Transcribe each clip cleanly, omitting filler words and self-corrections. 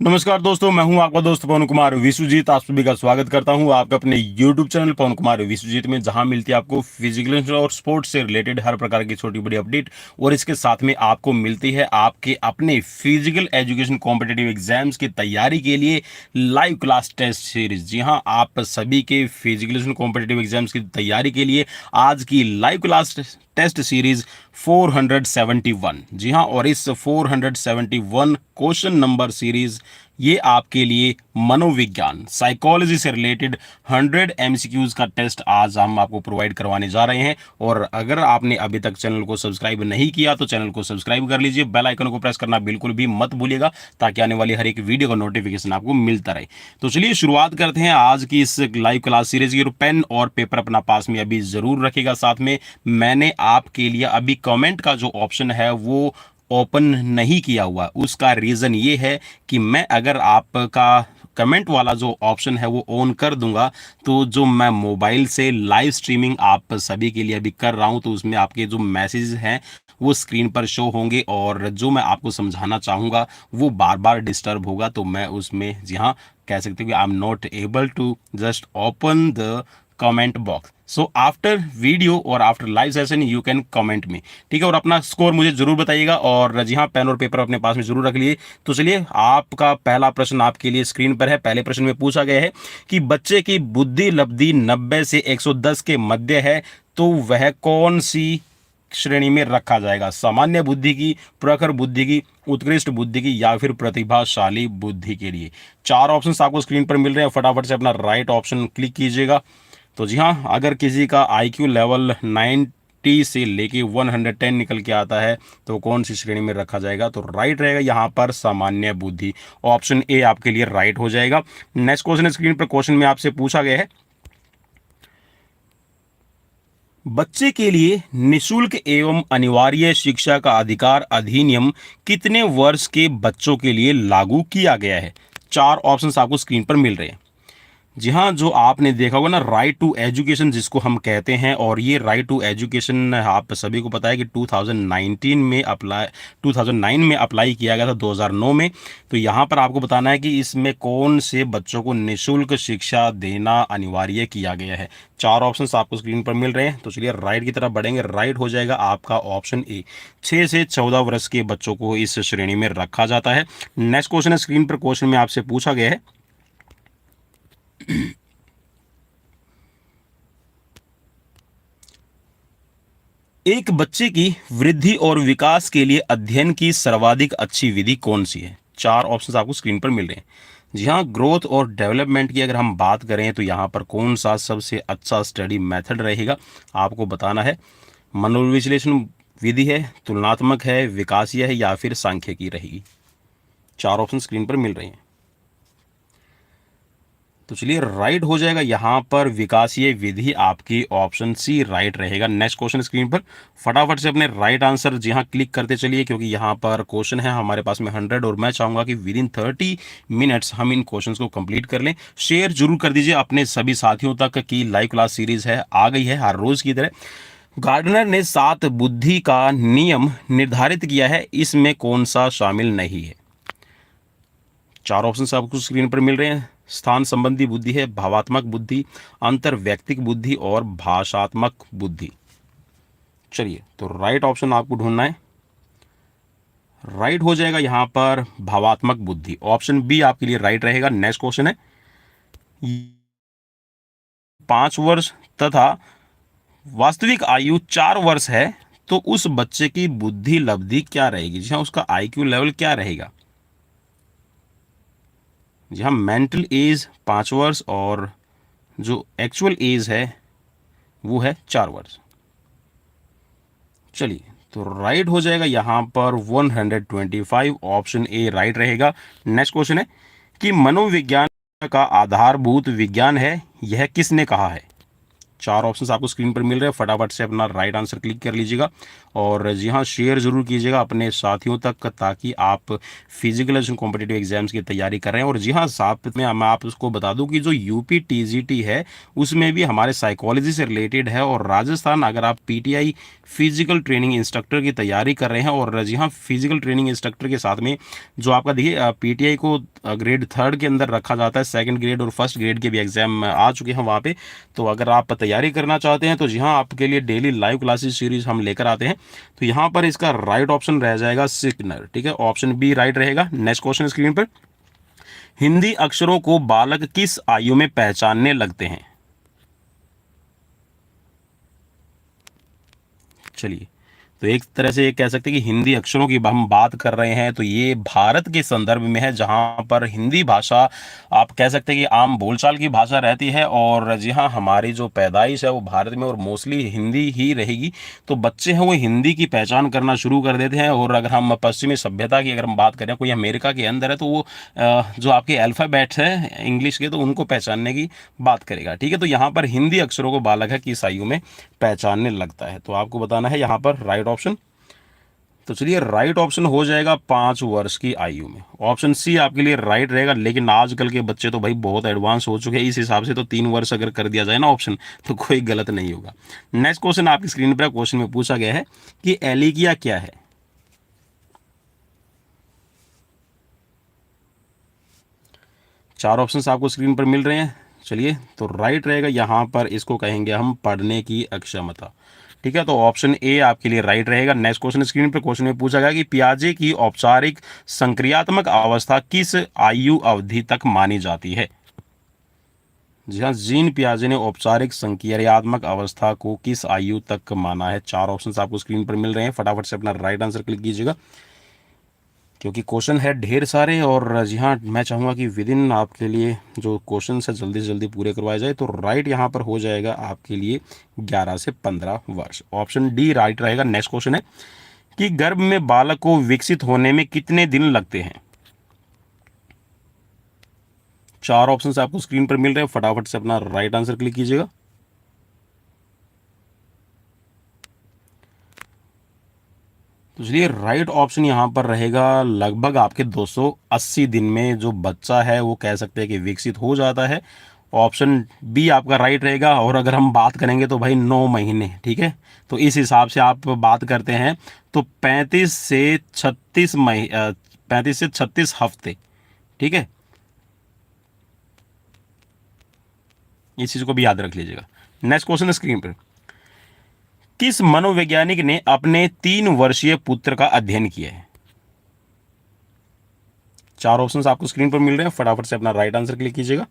नमस्कार दोस्तों, मैं हूं आपका दोस्त पवन कुमार विश्वजीत। आप सभी का स्वागत करता हूं आपके अपने YouTube चैनल पवन कुमार विश्वजीत में, जहां मिलती है आपको फिजिकल और स्पोर्ट्स से रिलेटेड हर प्रकार की छोटी बड़ी अपडेट। और इसके साथ में आपको मिलती है आपके अपने फिजिकल एजुकेशन कॉम्पिटिटिव एग्जाम्स की तैयारी के लिए लाइव क्लास टेस्ट सीरीज। जी हाँ, आप सभी के फिजिकल कॉम्पिटिटिव एग्जाम्स की तैयारी के लिए आज की लाइव क्लास टेस्ट सीरीज 471। जी हाँ, और इस 471 क्वेश्चन नंबर सीरीज ये आपके लिए मनोविज्ञान साइकोलॉजी से रिलेटेड 100 एमसीक्यूज का टेस्ट आज हम आपको प्रोवाइड करवाने जा रहे हैं। और अगर आपने अभी तक चैनल को सब्सक्राइब नहीं किया तो चैनल को सब्सक्राइब कर लीजिए, बेल आइकन को प्रेस करना बिल्कुल भी मत भूलिएगा, ताकि आने वाली हर एक वीडियो का नोटिफिकेशन आपको मिलता रहे। तो चलिए शुरुआत करते हैं आज की इस लाइव क्लास सीरीज की। पेन और पेपर अपना पास में अभी जरूर रखिएगा। साथ में मैंने आपके लिए अभी कमेंट का जो ऑप्शन है वो ओपन नहीं किया हुआ। उसका रीज़न ये है कि मैं अगर आपका कमेंट वाला जो ऑप्शन है वो ऑन कर दूंगा तो जो मैं मोबाइल से लाइव स्ट्रीमिंग आप सभी के लिए अभी कर रहा हूं, तो उसमें आपके जो मैसेज हैं वो स्क्रीन पर शो होंगे और जो मैं आपको समझाना चाहूँगा वो बार बार डिस्टर्ब होगा। तो मैं उसमें जी हाँ कह सकते हो कि I am not able to just open the comment box. So after video और after live session you can comment में, ठीक है। और अपना स्कोर मुझे जरूर बताइएगा। और जी हाँ, पेन और पेपर अपने पास में जरूर रख लिए। तो चलिए, आपका पहला प्रश्न आपके लिए स्क्रीन पर है। पहले प्रश्न में पूछा गया है कि बच्चे की बुद्धि लब्धि 90 से 110 के मध्य है, तो वह कौन सी श्रेणी में रखा जाएगा? सामान्य बुद्धि की, प्रखर बुद्धि की, उत्कृष्ट बुद्धि की, या फिर प्रतिभाशाली बुद्धि के लिए? चार ऑप्शंस आपको स्क्रीन पर मिल रहे हैं, फटाफट से अपना राइट ऑप्शन क्लिक कीजिएगा। तो जी हाँ, अगर किसी का IQ लेवल 90 से लेके 110 निकल के आता है तो कौन सी श्रेणी में रखा जाएगा? तो राइट रहेगा यहाँ पर सामान्य बुद्धि। ऑप्शन ए आपके लिए राइट हो जाएगा। नेक्स्ट क्वेश्चन स्क्रीन पर, क्वेश्चन में आपसे पूछा गया है बच्चे के लिए निशुल्क एवं अनिवार्य शिक्षा का अधिकार अधिनियम कितने वर्ष के बच्चों के लिए लागू किया गया है? चार ऑप्शंस आपको स्क्रीन पर मिल रहे हैं। जी हाँ, जो आपने देखा होगा ना, राइट टू एजुकेशन जिसको हम कहते हैं, और ये राइट टू एजुकेशन आप सभी को पता है कि 2009 में अप्लाई किया गया था, 2009 में। तो यहाँ पर आपको बताना है कि इसमें कौन से बच्चों को निशुल्क शिक्षा देना अनिवार्य किया गया है। चार ऑप्शंस आपको स्क्रीन पर मिल रहे हैं। तो चलिए राइट की तरफ बढ़ेंगे। राइट हो जाएगा आपका ऑप्शन ए, 6 से 14 वर्ष के बच्चों को इस श्रेणी में रखा जाता है। नेक्स्ट क्वेश्चन है स्क्रीन पर, क्वेश्चन में आपसे पूछा गया है एक बच्चे की वृद्धि और विकास के लिए अध्ययन की सर्वाधिक अच्छी विधि कौन सी है? चार ऑप्शंस आपको स्क्रीन पर मिल रहे हैं। जी हाँ, ग्रोथ और डेवलपमेंट की अगर हम बात करें तो यहाँ पर कौन सा सबसे अच्छा स्टडी मेथड रहेगा आपको बताना है। मनोविश्लेषण विधि है, तुलनात्मक है, विकासीय है, या फिर सांख्यिकी रहेगी? चार ऑप्शन स्क्रीन पर मिल रहे हैं। तो चलिए राइट हो जाएगा यहाँ पर विकासीय विधि, आपकी ऑप्शन सी राइट रहेगा। नेक्स्ट क्वेश्चन स्क्रीन पर, फटाफट से अपने राइट आंसर जी हाँ क्लिक करते चलिए, क्योंकि यहाँ पर क्वेश्चन है हमारे पास में 100 और मैं चाहूँगा कि विद इन 30 मिनट्स हम इन क्वेश्चंस को कंप्लीट कर लें। शेयर जरूर कर दीजिए अपने सभी साथियों तक की लाइव क्लास सीरीज है, आ गई है हर रोज की तरह। गार्डनर ने 7 बुद्धि का नियम निर्धारित किया है, इसमें कौन सा शामिल नहीं है? चार ऑप्शंस आपको स्क्रीन पर मिल रहे हैं। स्थान संबंधी बुद्धि है, भावात्मक बुद्धि, अंतर व्यक्तिक बुद्धि, और भाषात्मक बुद्धि। चलिए, तो राइट ऑप्शन आपको ढूंढना है। राइट हो जाएगा यहाँ पर भावात्मक बुद्धि, ऑप्शन बी आपके लिए राइट रहेगा। नेक्स्ट क्वेश्चन है 5 वर्ष तथा वास्तविक आयु 4 वर्ष है, तो उस बच्चे की बुद्धि लब्धि क्या रहेगी? जी हाँ, उसका IQ लेवल क्या रहेगा? जी हाँ, मेंटल एज 5 वर्ष और जो एक्चुअल एज है वो है 4 वर्ष। चलिए, तो राइट हो जाएगा यहाँ पर 125, ऑप्शन ए राइट रहेगा। नेक्स्ट क्वेश्चन है कि मनोविज्ञान का आधारभूत विज्ञान है, यह किसने कहा है? 4 ऑप्शंस आपको स्क्रीन पर मिल रहे हैं, फटाफट से अपना राइट आंसर क्लिक कर लीजिएगा। और जी हाँ, शेयर ज़रूर कीजिएगा अपने साथियों तक, ताकि आप फिजिकल एजुकेशन कॉम्पिटिटिव एग्जाम्स की तैयारी कर रहे हैं। और जी हाँ, साथ में मैं आपको बता दूं कि जो यूपी टीजीटी है उसमें भी हमारे साइकोलॉजी से रिलेटेड है। और राजस्थान, अगर आप पीटीआई फिजिकल ट्रेनिंग इंस्ट्रक्टर की तैयारी कर रहे हैं, और जी हाँ, फिजिकल ट्रेनिंग इंस्ट्रक्टर के साथ में जो आपका देखिए पीटीआई को ग्रेड 3 के अंदर रखा जाता है, सेकंड ग्रेड और फर्स्ट ग्रेड के भी एग्जाम आ चुके हैं वहाँ पे। तो अगर आप तैयारी करना चाहते हैं तो जी हाँ, आपके लिए डेली लाइव क्लासेस सीरीज हम लेकर आते हैं। तो यहाँ पर इसका राइट ऑप्शन रह जाएगा सिग्नल, ठीक है, ऑप्शन बी राइट रहेगा। नेक्स्ट क्वेश्चन स्क्रीन पर, हिंदी अक्षरों को बालक किस आयु में पहचानने लगते हैं? चलिए, तो एक तरह से ये कह सकते हैं कि हिंदी अक्षरों की हम बात कर रहे हैं, तो ये भारत के संदर्भ में है, जहां पर हिंदी भाषा आप कह सकते हैं कि आम बोलचाल की भाषा रहती है। और जी हाँ, हमारी जो पैदाइश है वो भारत में, और मोस्टली हिंदी ही रहेगी। तो बच्चे हैं वो हिंदी की पहचान करना शुरू कर देते हैं। और अगर हम पश्चिमी सभ्यता की अगर हम बात करें, कोई अमेरिका के अंदर है तो वो जो आपके अल्फ़ाबेट्स हैं इंग्लिश के, तो उनको पहचानने की बात करेगा, ठीक है। तो यहाँ पर हिंदी अक्षरों को बालक है किस आयु में पहचानने लगता है, तो आपको बताना है यहाँ पर राइट ऑप्शन। तो चलिए, राइट ऑप्शन हो जाएगा 5 वर्ष की आयु में। ऑप्शन सी आपके लिए राइट रहेगा। लेकिन आजकल के बच्चे तो भाई बहुत एडवांस हो चुके हैं, इस हिसाब से तो 3 वर्ष अगर कर दिया जाए ना ऑप्शन, तो कोई गलत नहीं होगा। नेक्स्ट क्वेश्चन आपकी स्क्रीन पर, क्वेश्चन में पूछा गया है कि एलिकिया क्या है? चार ऑप्शंस आपको स्क्रीन पर मिल रहे हैं। चलिए, तो राइट रहेगा यहाँ पर, इसको कहेंगे हम पढ़ने की अक्षमता, ठीक है। तो ऑप्शन ए आपके लिए राइट रहेगा। नेक्स्ट क्वेश्चन स्क्रीन पर, क्वेश्चन में पूछा गया कि पियाजे की औपचारिक संक्रियात्मक अवस्था किस आयु अवधि तक मानी जाती है? जी हाँ, जीन पियाजे ने औपचारिक संक्रियात्मक अवस्था को किस आयु तक माना है? चार ऑप्शंस आपको स्क्रीन पर मिल रहे हैं, फटाफट से अपना राइट आंसर क्लिक कीजिएगा, क्योंकि क्वेश्चन है ढेर सारे। और जी हाँ, मैं चाहूँगा कि विद इन आपके लिए जो क्वेश्चन है जल्दी से जल्दी पूरे करवाए जाए। तो राइट यहाँ पर हो जाएगा आपके लिए 11 से 15 वर्ष, ऑप्शन डी राइट रहेगा। नेक्स्ट क्वेश्चन है कि गर्भ में बालक को विकसित होने में कितने दिन लगते हैं? चार ऑप्शन आपको स्क्रीन पर मिल रहे हैं, फटाफट से अपना राइट आंसर क्लिक कीजिएगा। तो चलिए, राइट ऑप्शन यहाँ पर रहेगा लगभग आपके 280 दिन में जो बच्चा है वो कह सकते हैं कि विकसित हो जाता है। ऑप्शन बी आपका राइट रहेगा। और अगर हम बात करेंगे तो भाई 9 महीने, ठीक है। तो इस हिसाब से आप बात करते हैं तो 35 से 36 हफ्ते, ठीक है। इस चीज़ को भी याद रख लीजिएगा। नेक्स्ट क्वेश्चन स्क्रीन पर, किस मनोवैज्ञानिक ने अपने 3 वर्षीय पुत्र का अध्ययन किया है? चार ऑप्शंस आपको स्क्रीन पर मिल रहे हैं, फटाफट से अपना राइट आंसर क्लिक कीजिएगा।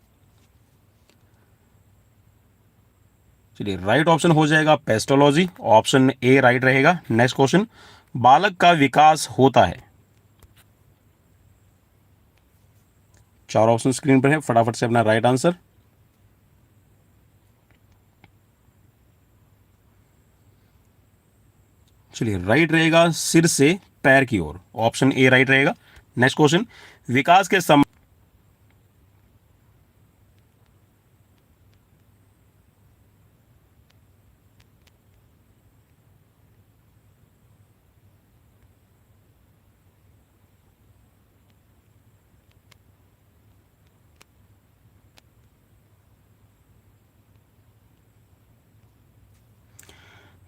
चलिए, राइट ऑप्शन हो जाएगा पेस्टोलॉजी, ऑप्शन ए राइट रहेगा। नेक्स्ट क्वेश्चन, बालक का विकास होता है। चार ऑप्शन स्क्रीन पर है, फटाफट से अपना राइट आंसर। चलिए, राइट रहेगा सिर से पैर की ओर, ऑप्शन ए राइट रहेगा। नेक्स्ट क्वेश्चन, विकास के सम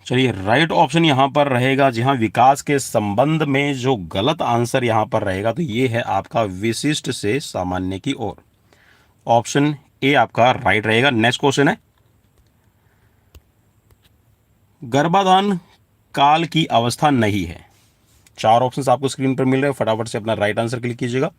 चलिए, राइट ऑप्शन यहां पर रहेगा, जी हाँ, विकास के संबंध में जो गलत आंसर यहां पर रहेगा तो ये है आपका विशिष्ट से सामान्य की ओर, ऑप्शन ए आपका राइट रहेगा। नेक्स्ट क्वेश्चन है, गर्भाधान काल की अवस्था नहीं है। चार ऑप्शंस आपको स्क्रीन पर मिल रहे हैं, फटाफट से अपना राइट आंसर क्लिक कीजिएगा।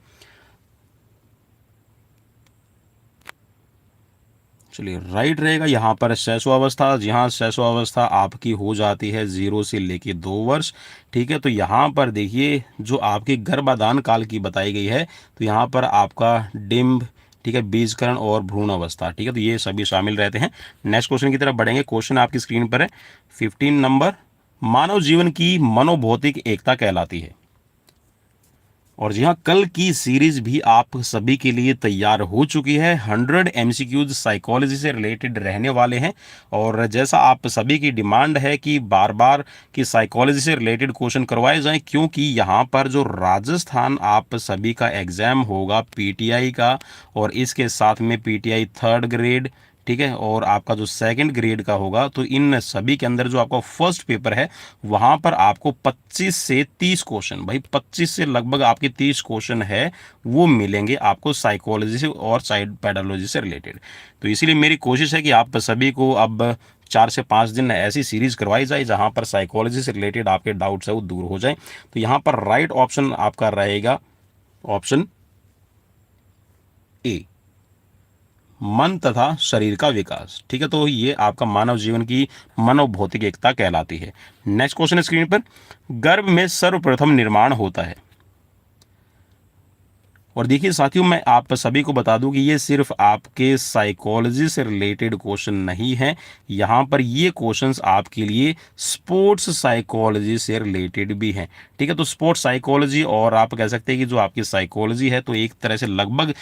चलिए, राइट रहेगा यहाँ पर शैशवावस्था। जी हाँ, शैशवावस्था आपकी हो जाती है 0 से लेके 2 वर्ष, ठीक है। तो यहाँ पर देखिए जो आपकी गर्भाधान काल की बताई गई है, तो यहाँ पर आपका डिंब, ठीक है, बीजकरण और भ्रूण अवस्था, ठीक है, तो ये सभी शामिल रहते हैं। नेक्स्ट क्वेश्चन की तरफ बढ़ेंगे। क्वेश्चन आपकी स्क्रीन पर है 15 नंबर, मानव जीवन की मनोभौतिक एकता कहलाती है। और जी हाँ, कल की सीरीज भी आप सभी के लिए तैयार हो चुकी है। 100 एमसीक्यूज साइकोलॉजी से रिलेटेड रहने वाले हैं। और जैसा आप सभी की डिमांड है कि बार बार कि साइकोलॉजी से रिलेटेड क्वेश्चन करवाए जाएं, क्योंकि यहाँ पर जो राजस्थान आप सभी का एग्जाम होगा पीटीआई का, और इसके साथ में पीटीआई थर्ड ग्रेड, ठीक है, और आपका जो सेकंड ग्रेड का होगा, तो इन सभी के अंदर जो आपका फर्स्ट पेपर है वहां पर आपको 25 से 30 क्वेश्चन, भाई 25 से लगभग आपके 30 क्वेश्चन है वो मिलेंगे आपको साइकोलॉजी से और साइड पैडोलॉजी से रिलेटेड। तो इसीलिए मेरी कोशिश है कि आप सभी को अब 4 से 5 दिन ऐसी सीरीज करवाई जाए जहां पर साइकोलॉजी से रिलेटेड आपके डाउट्स है वो दूर हो जाए। तो यहाँ पर राइट ऑप्शन आपका रहेगा ऑप्शन ए, मन तथा शरीर का विकास। ठीक है, तो ये आपका मानव जीवन की मनोभौतिक एकता कहलाती है। नेक्स्ट क्वेश्चन स्क्रीन पर, गर्भ में सर्वप्रथम निर्माण होता है। और देखिए साथियों, मैं आप सभी को बता दूं कि ये सिर्फ आपके साइकोलॉजी से रिलेटेड क्वेश्चन नहीं है, यहाँ पर ये क्वेश्चंस आपके लिए स्पोर्ट्स साइकोलॉजी से रिलेटेड भी हैं। ठीक है, तो स्पोर्ट्स साइकोलॉजी और आप कह सकते हैं कि जो आपकी साइकोलॉजी है, तो एक तरह से लगभग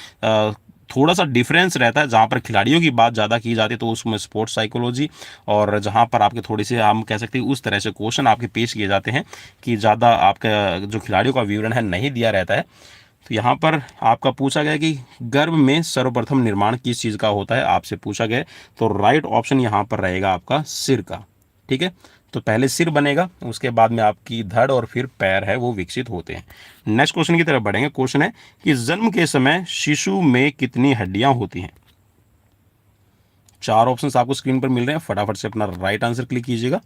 थोड़ा सा डिफरेंस रहता है। जहाँ पर खिलाड़ियों की बात ज़्यादा की जाती है तो उसमें स्पोर्ट्स साइकोलॉजी, और जहाँ पर आपके थोड़ी से हम कह सकते हैं उस तरह से क्वेश्चन आपके पेश किए जाते हैं कि ज़्यादा आपका जो खिलाड़ियों का विवरण है नहीं दिया रहता है। तो यहाँ पर आपका पूछा गया कि गर्भ में सर्वप्रथम निर्माण किस चीज़ का होता है, आपसे पूछा गया। तो राइट ऑप्शन यहाँ पर रहेगा आपका सिर का। ठीक है, तो पहले सिर बनेगा, उसके बाद में आपकी धड़ और फिर पैर है वो विकसित होते हैं। नेक्स्ट क्वेश्चन की तरफ बढ़ेंगे। क्वेश्चन है कि जन्म के समय शिशु में कितनी हड्डियां होती हैं। 4 ऑप्शंस आपको स्क्रीन पर मिल रहे हैं, फटाफट से अपना राइट आंसर क्लिक कीजिएगा।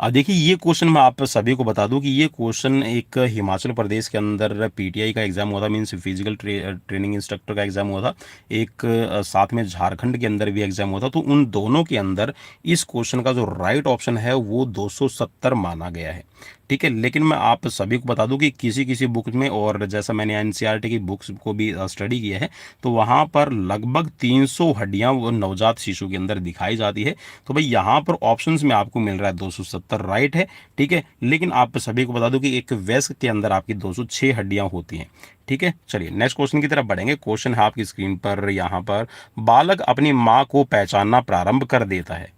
देखिए ये क्वेश्चन मैं आप सभी को बता दूं कि ये क्वेश्चन एक हिमाचल प्रदेश के अंदर पीटीआई का एग्जाम हुआ था, मीन्स फिजिकल ट्रेनिंग इंस्ट्रक्टर का एग्जाम हुआ था। एक साथ में झारखंड के अंदर भी एग्जाम हुआ था। तो उन दोनों के अंदर इस क्वेश्चन का जो राइट ऑप्शन है वो 270 माना गया है। ठीक है, लेकिन मैं आप सभी को बता दूं कि किसी किसी बुक में, और जैसा मैंने एनसीईआरटी की बुक्स को भी स्टडी किया है, तो वहाँ पर लगभग 300 हड्डियाँ वो नवजात शिशु के अंदर दिखाई जाती है। तो भाई यहाँ पर ऑप्शंस में आपको मिल रहा है 270 राइट है। ठीक है, लेकिन आप सभी को बता दूं कि एक वयस्क के अंदर आपकी 206 हड्डियाँ होती हैं। ठीक है, चलिए नेक्स्ट क्वेश्चन की तरफ बढ़ेंगे। क्वेश्चन है आपकी स्क्रीन पर, यहाँ पर बालक अपनी माँ को पहचानना प्रारंभ कर देता है।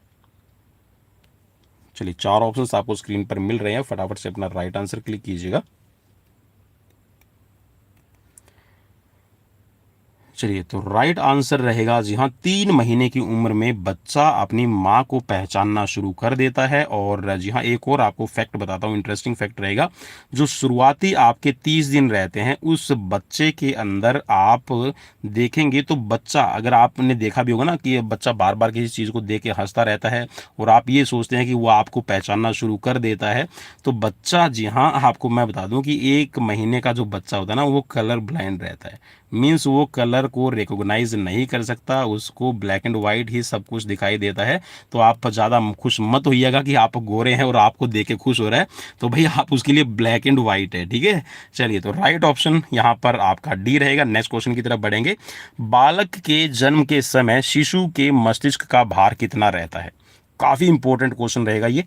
चलिए 4 ऑप्शंस आपको स्क्रीन पर मिल रहे हैं, फटाफट से अपना राइट आंसर क्लिक कीजिएगा। चलिए, तो राइट आंसर रहेगा जी हाँ, 3 महीने की उम्र में बच्चा अपनी माँ को पहचानना शुरू कर देता है। और जी हाँ, एक और आपको फैक्ट बताता हूँ, इंटरेस्टिंग फैक्ट रहेगा। जो शुरुआती आपके 30 दिन रहते हैं उस बच्चे के अंदर आप देखेंगे तो बच्चा, अगर आपने देखा भी होगा ना कि बच्चा बार बार किसी चीज़ को देख के हंसता रहता है और आप ये सोचते हैं कि वो आपको पहचानना शुरू कर देता है, तो बच्चा जी हाँ, आपको मैं बता दूं कि 1 महीने का जो बच्चा होता है ना वो कलर ब्लाइंड रहता है। मीन्स वो कलर को रिकॉग्नाइज नहीं कर सकता, उसको ब्लैक एंड वाइट ही सब कुछ दिखाई देता है। तो आप ज़्यादा खुश मत होइएगा कि आप गोरे हैं और आपको देख के खुश हो रहा है, तो भाई आप उसके लिए ब्लैक एंड वाइट है। ठीक है, चलिए, तो राइट ऑप्शन यहाँ पर आपका डी रहेगा। नेक्स्ट क्वेश्चन की तरफ बढ़ेंगे। बालक के जन्म के समय शिशु के मस्तिष्क का भार कितना रहता है। काफ़ी इंपॉर्टेंट क्वेश्चन रहेगा ये।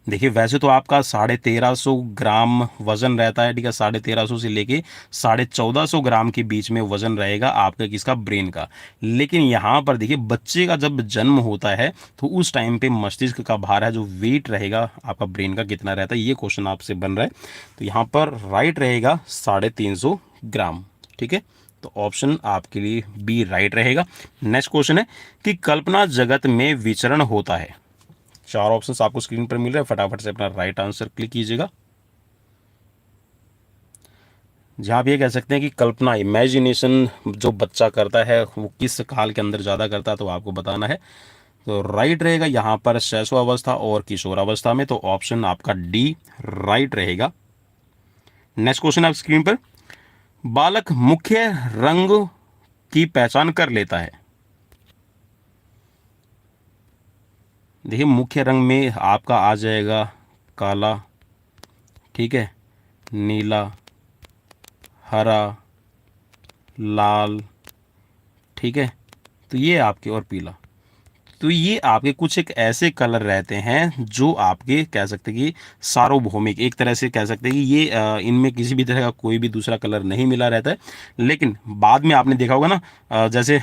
देखिए वैसे तो आपका 1350 ग्राम वजन रहता है। ठीक है, 1350 से लेके 1450 ग्राम के बीच में वजन रहेगा आपका किसका, ब्रेन का। लेकिन यहाँ पर देखिए बच्चे का जब जन्म होता है तो उस टाइम पे मस्तिष्क का भार है, जो वेट रहेगा आपका ब्रेन का कितना रहता है, ये क्वेश्चन आपसे बन रहा है। तो यहाँ पर राइट रहेगा 350 ग्राम। ठीक है, तो ऑप्शन आपके लिए बी राइट रहेगा। नेक्स्ट क्वेश्चन है कि कल्पना जगत में विचरण होता है। 4 ऑप्शंस आपको स्क्रीन पर मिल रहे हैं, फटाफट से अपना राइट आंसर क्लिक कीजिएगा। जहां आप ये कह सकते हैं कि कल्पना, इमेजिनेशन जो बच्चा करता है वो किस काल के अंदर ज़्यादा करता है, तो आपको बताना है। तो राइट रहेगा यहाँ पर शैशवावस्था और किशोरावस्था में, तो ऑप्शन आपका डी राइट रहेगा। नेक्स्ट क्वेश्चन आप स्क्रीन पर, बालक मुख्य रंग की पहचान कर लेता है। देखिए मुख्य रंग में आपका आ जाएगा काला, ठीक है, नीला, हरा, लाल, ठीक है, तो ये आपके, और पीला। तो ये आपके कुछ एक ऐसे कलर रहते हैं जो आपके कह सकते हैं कि सार्वभौमिक, एक तरह से कह सकते हैं कि ये इनमें किसी भी तरह का कोई भी दूसरा कलर नहीं मिला रहता है। लेकिन बाद में आपने देखा होगा ना, जैसे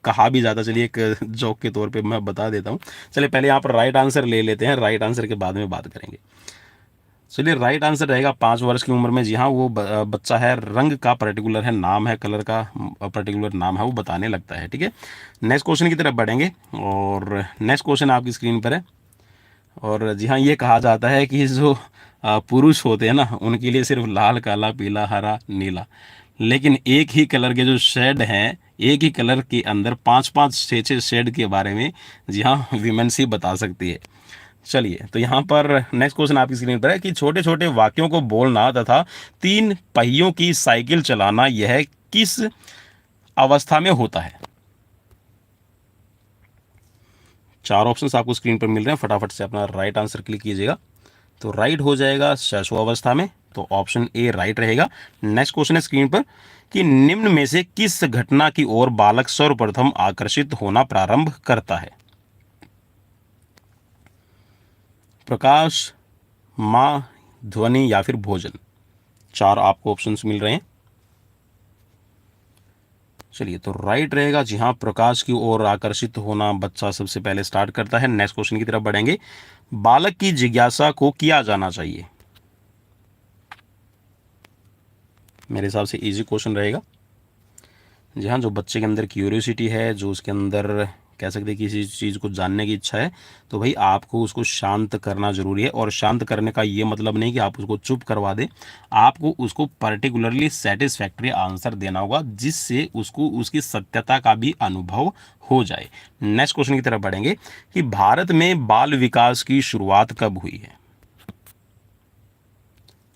कहा भी जाता, चलिए एक जोक के तौर पे मैं बता देता हूँ। चलिए पहले यहाँ पर राइट आंसर ले लेते हैं, राइट आंसर के बाद में बात करेंगे। चलिए राइट आंसर रहेगा 5 वर्ष की उम्र में, जी हाँ, वो बच्चा है, रंग का पर्टिकुलर है, नाम है, कलर का पर्टिकुलर नाम है, वो बताने लगता है। ठीक है, नेक्स्ट क्वेश्चन की तरफ बढ़ेंगे और नेक्स्ट क्वेश्चन आपकी स्क्रीन पर है। और जी हाँ, ये कहा जाता है कि जो पुरुष होते हैं ना, उनके लिए सिर्फ लाल, काला, पीला, हरा, नीला, लेकिन एक ही कलर के जो शेड हैं, एक ही कलर के अंदर 5-5, 6-6 शेड के बारे में जी हाँ विमेंस ही बता सकती है। चलिए, तो यहाँ पर नेक्स्ट क्वेश्चन आपकी स्क्रीन पर है कि छोटे छोटे वाक्यों को बोलना तथा 3 पहियों की साइकिल चलाना यह किस अवस्था में होता है? 4 ऑप्शंस आपको स्क्रीन पर मिल रहे हैं, फटाफट से अपना राइट आंसर क्लिक कीजिएगा। तो राइट हो जाएगा शैशव अवस्था में, तो ऑप्शन ए राइट रहेगा। नेक्स्ट क्वेश्चन है स्क्रीन पर कि निम्न में से किस घटना की ओर बालक सर्वप्रथम आकर्षित होना प्रारंभ करता है? प्रकाश, माँ, ध्वनि या फिर भोजन। 4 आपको ऑप्शंस मिल रहे हैं। चलिए, तो राइट रहेगा, जी हाँ, प्रकाश की ओर आकर्षित होना बच्चा सबसे पहले स्टार्ट करता है। नेक्स्ट क्वेश्चन की तरफ बढ़ेंगे। बालक की जिज्ञासा को किया जाना चाहिए। मेरे हिसाब से इजी क्वेश्चन रहेगा। जी हाँ, जो बच्चे के अंदर क्यूरियोसिटी है, जो उसके अंदर कह सकते हैं किसी चीज़ को जानने की इच्छा है, तो भाई आपको उसको शांत करना ज़रूरी है। और शांत करने का ये मतलब नहीं कि आप उसको चुप करवा दें, आपको उसको पर्टिकुलरली सेटिस्फैक्ट्री आंसर देना होगा, जिससे उसको उसकी सत्यता का भी अनुभव हो जाए। नेक्स्ट क्वेश्चन की तरफ बढ़ेंगे कि भारत में बाल विकास की शुरुआत कब हुई है?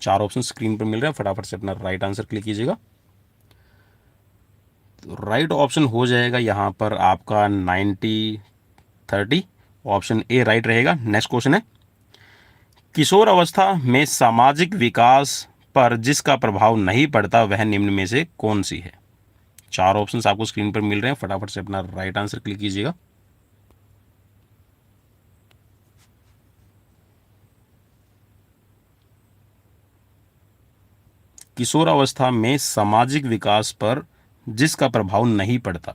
4 ऑप्शन स्क्रीन पर मिल रहा है, फटाफट से अपना राइट आंसर क्लिक कीजिएगा। तो राइट ऑप्शन हो जाएगा यहाँ पर आपका 90-30, ऑप्शन ए राइट रहेगा। नेक्स्ट क्वेश्चन है किशोर अवस्था में सामाजिक विकास पर जिसका प्रभाव नहीं पड़ता वह निम्न में से कौन सी है? 4 ऑप्शंस आपको स्क्रीन पर मिल रहे हैं, फटाफट से अपना राइट आंसर क्लिक कीजिएगा। किशोर अवस्था में सामाजिक विकास पर जिसका प्रभाव नहीं पड़ता,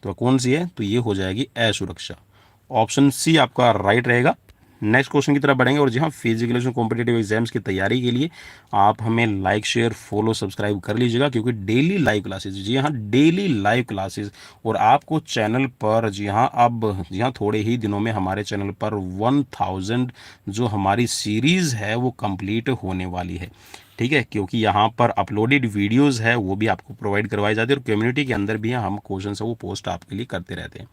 तो कौन सी है? तो ये हो जाएगी असुरक्षा, ऑप्शन सी आपका राइट रहेगा। नेक्स्ट क्वेश्चन की तरफ बढ़ेंगे और जी हाँ, फिजिकल कॉम्पिटेटिव एग्जाम्स की तैयारी के लिए आप हमें लाइक, शेयर, फॉलो, सब्सक्राइब कर लीजिएगा, क्योंकि डेली लाइव क्लासेस, जी हाँ, डेली लाइव क्लासेस। और आपको चैनल पर जी हाँ, अब जी हाँ, थोड़े ही दिनों में हमारे चैनल पर 1000 जो हमारी सीरीज़ है वो कंप्लीट होने वाली है। ठीक है, क्योंकि यहाँ पर अपलोडेड वीडियोस है वो भी आपको प्रोवाइड करवाई जाती है, और कम्युनिटी के अंदर भी हम क्वेश्चन है वो पोस्ट आपके लिए करते रहते हैं।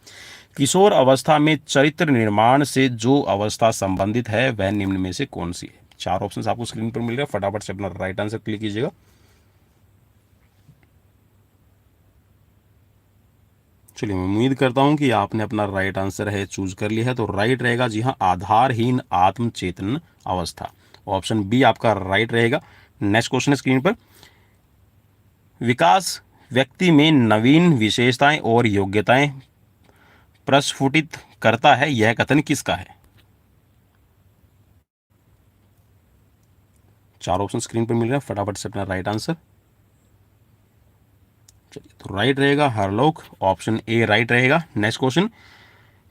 किशोर अवस्था में चरित्र निर्माण से जो अवस्था संबंधित है वह निम्न में से कौन सी है? 4 ऑप्शंस आपको स्क्रीन पर मिल रहे हैं, फटाफट से अपना राइट आंसर क्लिक कीजिएगा। चलिए, मैं उम्मीद करता हूं कि आपने अपना राइट आंसर है चूज कर लिया है। तो राइट रहेगा जी हाँ, आधारहीन आत्मचेतन अवस्था, ऑप्शन बी आपका राइट रहेगा। नेक्स्ट क्वेश्चन है स्क्रीन पर विकास व्यक्ति में नवीन विशेषताएं और योग्यताएं प्रस्फुटित करता है, यह कथन किसका है? 4 ऑप्शन स्क्रीन पर मिल रहे हैं, फटाफट से अपना राइट आंसर। चलिए, तो राइट रहेगा हरलोक, ऑप्शन ए राइट रहेगा। नेक्स्ट क्वेश्चन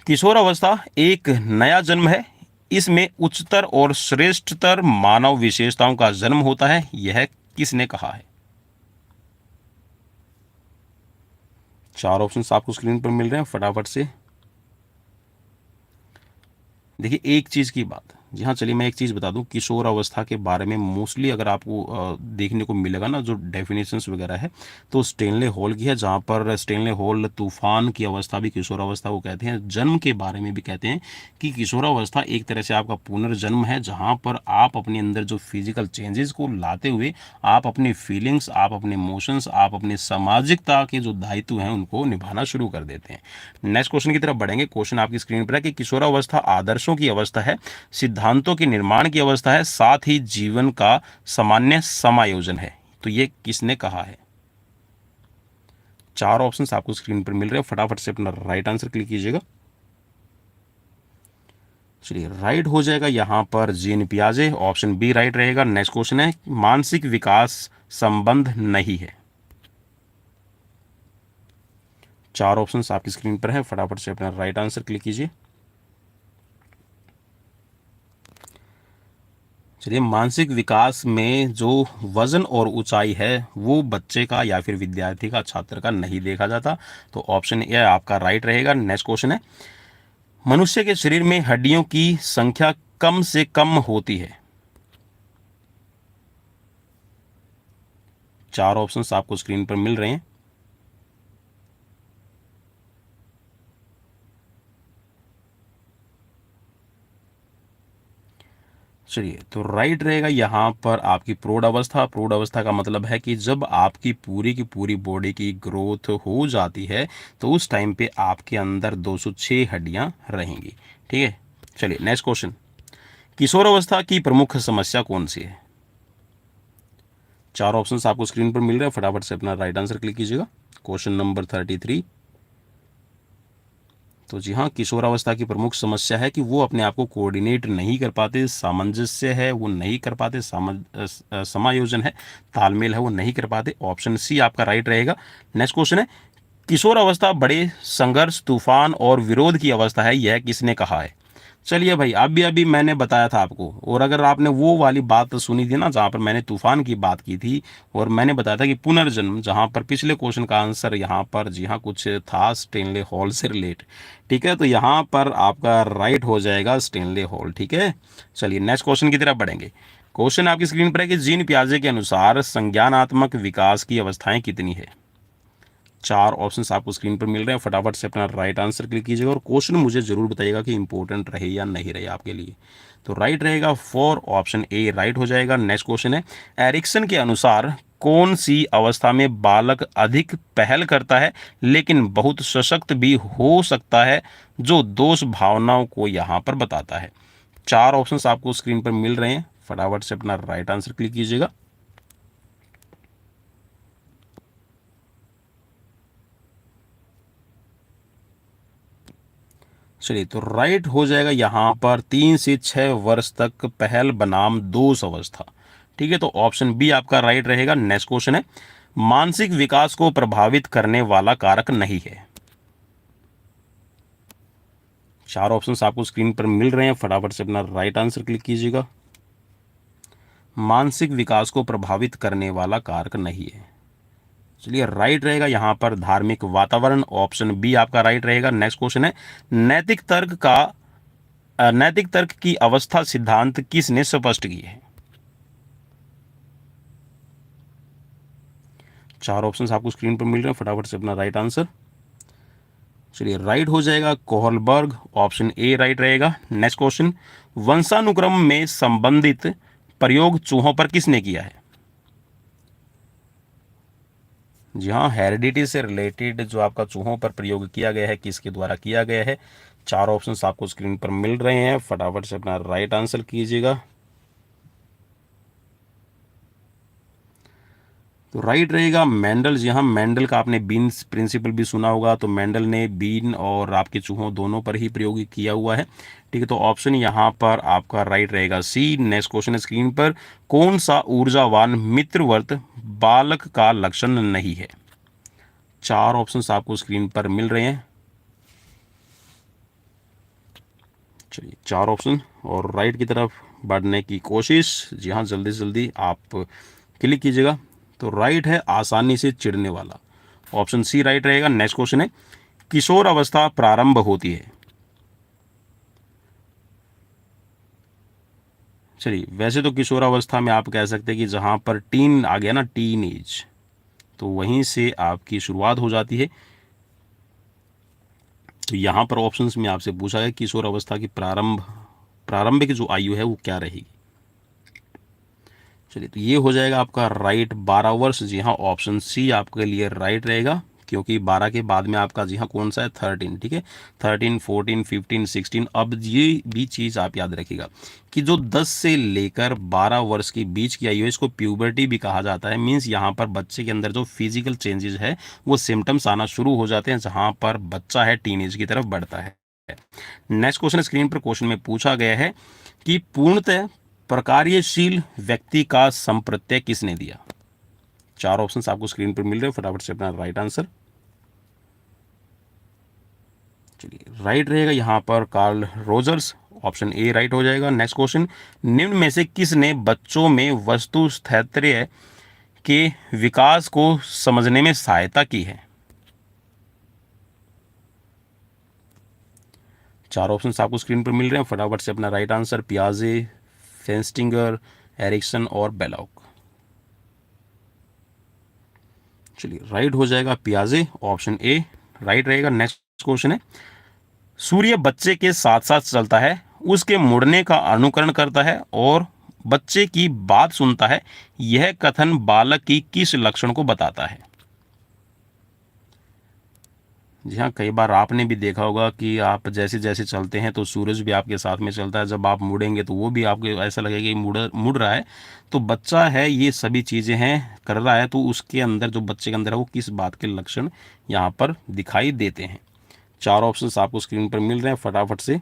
किशोर अवस्था एक नया जन्म है, इसमें उच्चतर और श्रेष्ठतर मानव विशेषताओं का जन्म होता है, यह किसने कहा है? 4 ऑप्शन आपको स्क्रीन पर मिल रहे हैं, फटाफट से देखिए। एक चीज़ की बात, जी हाँ, चलिए मैं एक चीज़ बता दूं, किशोर अवस्था के बारे में मोस्टली अगर आपको देखने को मिलेगा ना जो डेफिनेशंस वगैरह है, तो स्टेनले हॉल की है, जहाँ पर स्टेनले हॉल तूफान की अवस्था भी किशोर अवस्था को कहते हैं। जन्म के बारे में भी कहते हैं कि किशोर अवस्था एक तरह से आपका पुनर्जन्म है, जहाँ पर आप अपने अंदर जो फिजिकल चेंजेस को लाते हुए आप अपनी फीलिंग्स, आप अपने इमोशंस, आप अपनी सामाजिकता के जो दायित्व हैं उनको निभाना शुरू कर देते हैं। नेक्स्ट क्वेश्चन की तरफ बढ़ेंगे। क्वेश्चन आपकी स्क्रीन पर है कि किशोरावस्था आदर्शों की अवस्था है, सिद्धांतों के निर्माण की अवस्था है, साथ ही जीवन का सामान्य समायोजन है, तो ये किसने कहा है? 4 ऑप्शंस आपको स्क्रीन पर मिल रहे हैं, फटाफट से अपना राइट आंसर क्लिक कीजिएगा। चलिए राइट हो जाएगा यहाँ पर जीन पियाजे, ऑप्शन बी राइट रहेगा। नेक्स्ट क्वेश्चन है मानसिक विकास संबंध नहीं है। चार ऑप्शंस आपकी स्क्रीन पर है, फटाफट से अपना राइट आंसर क्लिक कीजिए। चलिए मानसिक विकास में जो वजन और ऊंचाई है वो बच्चे का या फिर विद्यार्थी का, छात्र का नहीं देखा जाता, तो ऑप्शन ए आपका राइट रहेगा। नेक्स्ट क्वेश्चन है मनुष्य के शरीर में हड्डियों की संख्या कम से कम होती है। चार ऑप्शंस आपको स्क्रीन पर मिल रहे हैं। चलिए तो राइट रहेगा यहाँ पर आपकी प्रौढ़ अवस्था। प्रौढ़ अवस्था का मतलब है कि जब आपकी की पूरी बॉडी की ग्रोथ हो जाती है तो उस टाइम पे आपके अंदर 206 हड्डियां रहेंगी। ठीक है, चलिए नेक्स्ट क्वेश्चन, किशोर अवस्था की प्रमुख समस्या कौन सी है। चार ऑप्शंस आपको स्क्रीन पर मिल रहे हैं, फटाफट से अपना राइट आंसर क्लिक कीजिएगा। Question number 33। तो जी हाँ, किशोरावस्था की प्रमुख समस्या है कि वो अपने आप को कोऑर्डिनेट नहीं कर पाते, सामंजस्य है वो नहीं कर पाते, समायोजन है, तालमेल है वो नहीं कर पाते। ऑप्शन सी आपका राइट रहेगा। नेक्स्ट क्वेश्चन है किशोर अवस्था बड़े संघर्ष, तूफान और विरोध की अवस्था है, यह किसने कहा है। चलिए भाई, अभी अभी मैंने बताया था आपको, और अगर आपने वो वाली बात सुनी थी ना जहाँ पर मैंने तूफान की बात की थी और मैंने बताया था कि पुनर्जन्म, जहाँ पर पिछले क्वेश्चन का आंसर यहाँ पर जी हाँ कुछ था स्टेनले हॉल से रिलेट। ठीक है, तो यहाँ पर आपका राइट हो जाएगा स्टेनले हॉल। ठीक है, चलिए नेक्स्ट क्वेश्चन की तरफ बढ़ेंगे। क्वेश्चन आपकी स्क्रीन पर है कि जीन पियाजे के अनुसार संज्ञानात्मक विकास की अवस्थाएं कितनी है। चार ऑप्शंस आपको स्क्रीन पर मिल रहे हैं, फटाफट से अपना राइट आंसर क्लिक कीजिएगा और क्वेश्चन मुझे जरूर बताइएगा कि इंपॉर्टेंट रहे या नहीं रहे आपके लिए। तो राइट रहेगा फोर, ऑप्शन ए राइट हो जाएगा। नेक्स्ट क्वेश्चन है एरिक्सन के अनुसार कौन सी अवस्था में बालक अधिक पहल करता है लेकिन बहुत सशक्त भी हो सकता है, जो दोष भावनाओं को यहाँ पर बताता है। चार ऑप्शंस आपको स्क्रीन पर मिल रहे हैं, फटाफट से अपना राइट आंसर क्लिक कीजिएगा। चलिए तो राइट हो जाएगा यहाँ पर 3 से 6 वर्ष तक पहल बनाम दोष अवस्था। ठीक है, तो ऑप्शन बी आपका राइट रहेगा। नेक्स्ट क्वेश्चन है मानसिक विकास को प्रभावित करने वाला कारक नहीं है। चार ऑप्शंस आपको स्क्रीन पर मिल रहे हैं, फटाफट से अपना राइट आंसर क्लिक कीजिएगा। मानसिक विकास को प्रभावित करने वाला कारक नहीं है। चलिए राइट रहेगा यहाँ पर धार्मिक वातावरण, ऑप्शन बी आपका राइट रहेगा। नेक्स्ट क्वेश्चन है नैतिक तर्क की अवस्था सिद्धांत किसने स्पष्ट की है। चार ऑप्शंस आपको स्क्रीन पर मिल रहे हैं, फटाफट से अपना राइट आंसर। चलिए राइट हो जाएगा कोहलबर्ग, ऑप्शन ए राइट रहेगा। नेक्स्ट क्वेश्चन वंशानुक्रम में संबंधित प्रयोग चूहों पर किसने किया है। जी हाँ, हेरिडिटी से रिलेटेड जो आपका चूहों पर प्रयोग किया गया है किसके द्वारा किया गया है। चार ऑप्शंस आपको स्क्रीन पर मिल रहे हैं, फटाफट से अपना राइट आंसर कीजिएगा। तो राइट रहेगा मेंडल। जी हाँ, मेंडल का आपने बीन्स प्रिंसिपल भी सुना होगा, तो मेंडल ने बीन और आपके चूहों दोनों पर ही प्रयोग किया हुआ है। ठीक है, तो ऑप्शन यहाँ पर आपका राइट रहेगा सी। नेक्स्ट क्वेश्चन है स्क्रीन पर कौन सा ऊर्जावान मित्रवर्त बालक का लक्षण नहीं है। चार ऑप्शंस आपको स्क्रीन पर मिल रहे हैं। चलिए चार ऑप्शन और राइट की तरफ बढ़ने की कोशिश। जी हाँ, जल्दी से जल्दी आप क्लिक कीजिएगा। तो राइट है आसानी से चिढ़ने वाला, ऑप्शन सी राइट रहेगा। नेक्स्ट क्वेश्चन है किशोर अवस्था प्रारंभ होती है। चलिए वैसे तो किशोर अवस्था में आप कह सकते हैं कि जहां पर टीन आ गया ना, टीन एज, तो वहीं से आपकी शुरुआत हो जाती है। तो यहाँ पर ऑप्शंस में आपसे पूछा है किशोर अवस्था की प्रारंभिक जो आयु है वो क्या रहेगी। चलिए तो ये हो जाएगा आपका राइट 12 वर्ष। जी हाँ, ऑप्शन सी आपके लिए राइट रहेगा, क्योंकि 12 के बाद में आपका जी हाँ कौन सा है 13। ठीक है, 13, 14, 15, 16। अब ये भी चीज़ आप याद रखिएगा कि जो 10 से लेकर 12 वर्ष के बीच की आयु है इसको प्यूबर्टी भी कहा जाता है। मीन्स यहाँ पर बच्चे के अंदर जो फिजिकल चेंजेस है वो सिम्टम्स आना शुरू हो जाते हैं जहाँ पर बच्चा है टीनेज की तरफ बढ़ता है। नेक्स्ट क्वेश्चन स्क्रीन पर क्वेश्चन में पूछा गया है कि पूर्णतः प्रकार्यशील व्यक्ति का संप्रत्यय किसने दिया। चार ऑप्शंस आपको स्क्रीन पर मिल रहे हैं, फटाफट से अपना राइट आंसर। चलिए राइट रहेगा यहां पर Carl Rogers, option A right हो जाएगा। नेक्स्ट क्वेश्चन, निम्न में से किसने बच्चों में वस्तु स्थैर्य के विकास को समझने में सहायता की है। चार ऑप्शंस आपको स्क्रीन पर मिल रहे हैं, फटाफट से अपना राइट आंसर। पियाजे, फेंस्टिंगर, एरिक्सन और बेलॉक। चलिए राइट हो जाएगा पियाजे, ऑप्शन ए राइट रहेगा। नेक्स्ट क्वेश्चन है, सूर्य बच्चे के साथ साथ चलता है, उसके मुड़ने का अनुकरण करता है और बच्चे की बात सुनता है, यह कथन बालक की किस लक्षण को बताता है। जी हाँ, कई बार आपने भी देखा होगा कि आप जैसे जैसे चलते हैं तो सूरज भी आपके साथ में चलता है, जब आप मुड़ेंगे तो वो भी आपको ऐसा लगेगा कि मुड़ रहा है। तो बच्चा है, ये सभी चीज़ें हैं कर रहा है, तो उसके अंदर जो बच्चे के अंदर है वो किस बात के लक्षण यहाँ पर दिखाई देते हैं। चार ऑप्शंस आपको स्क्रीन पर मिल रहे हैं, फटाफट से।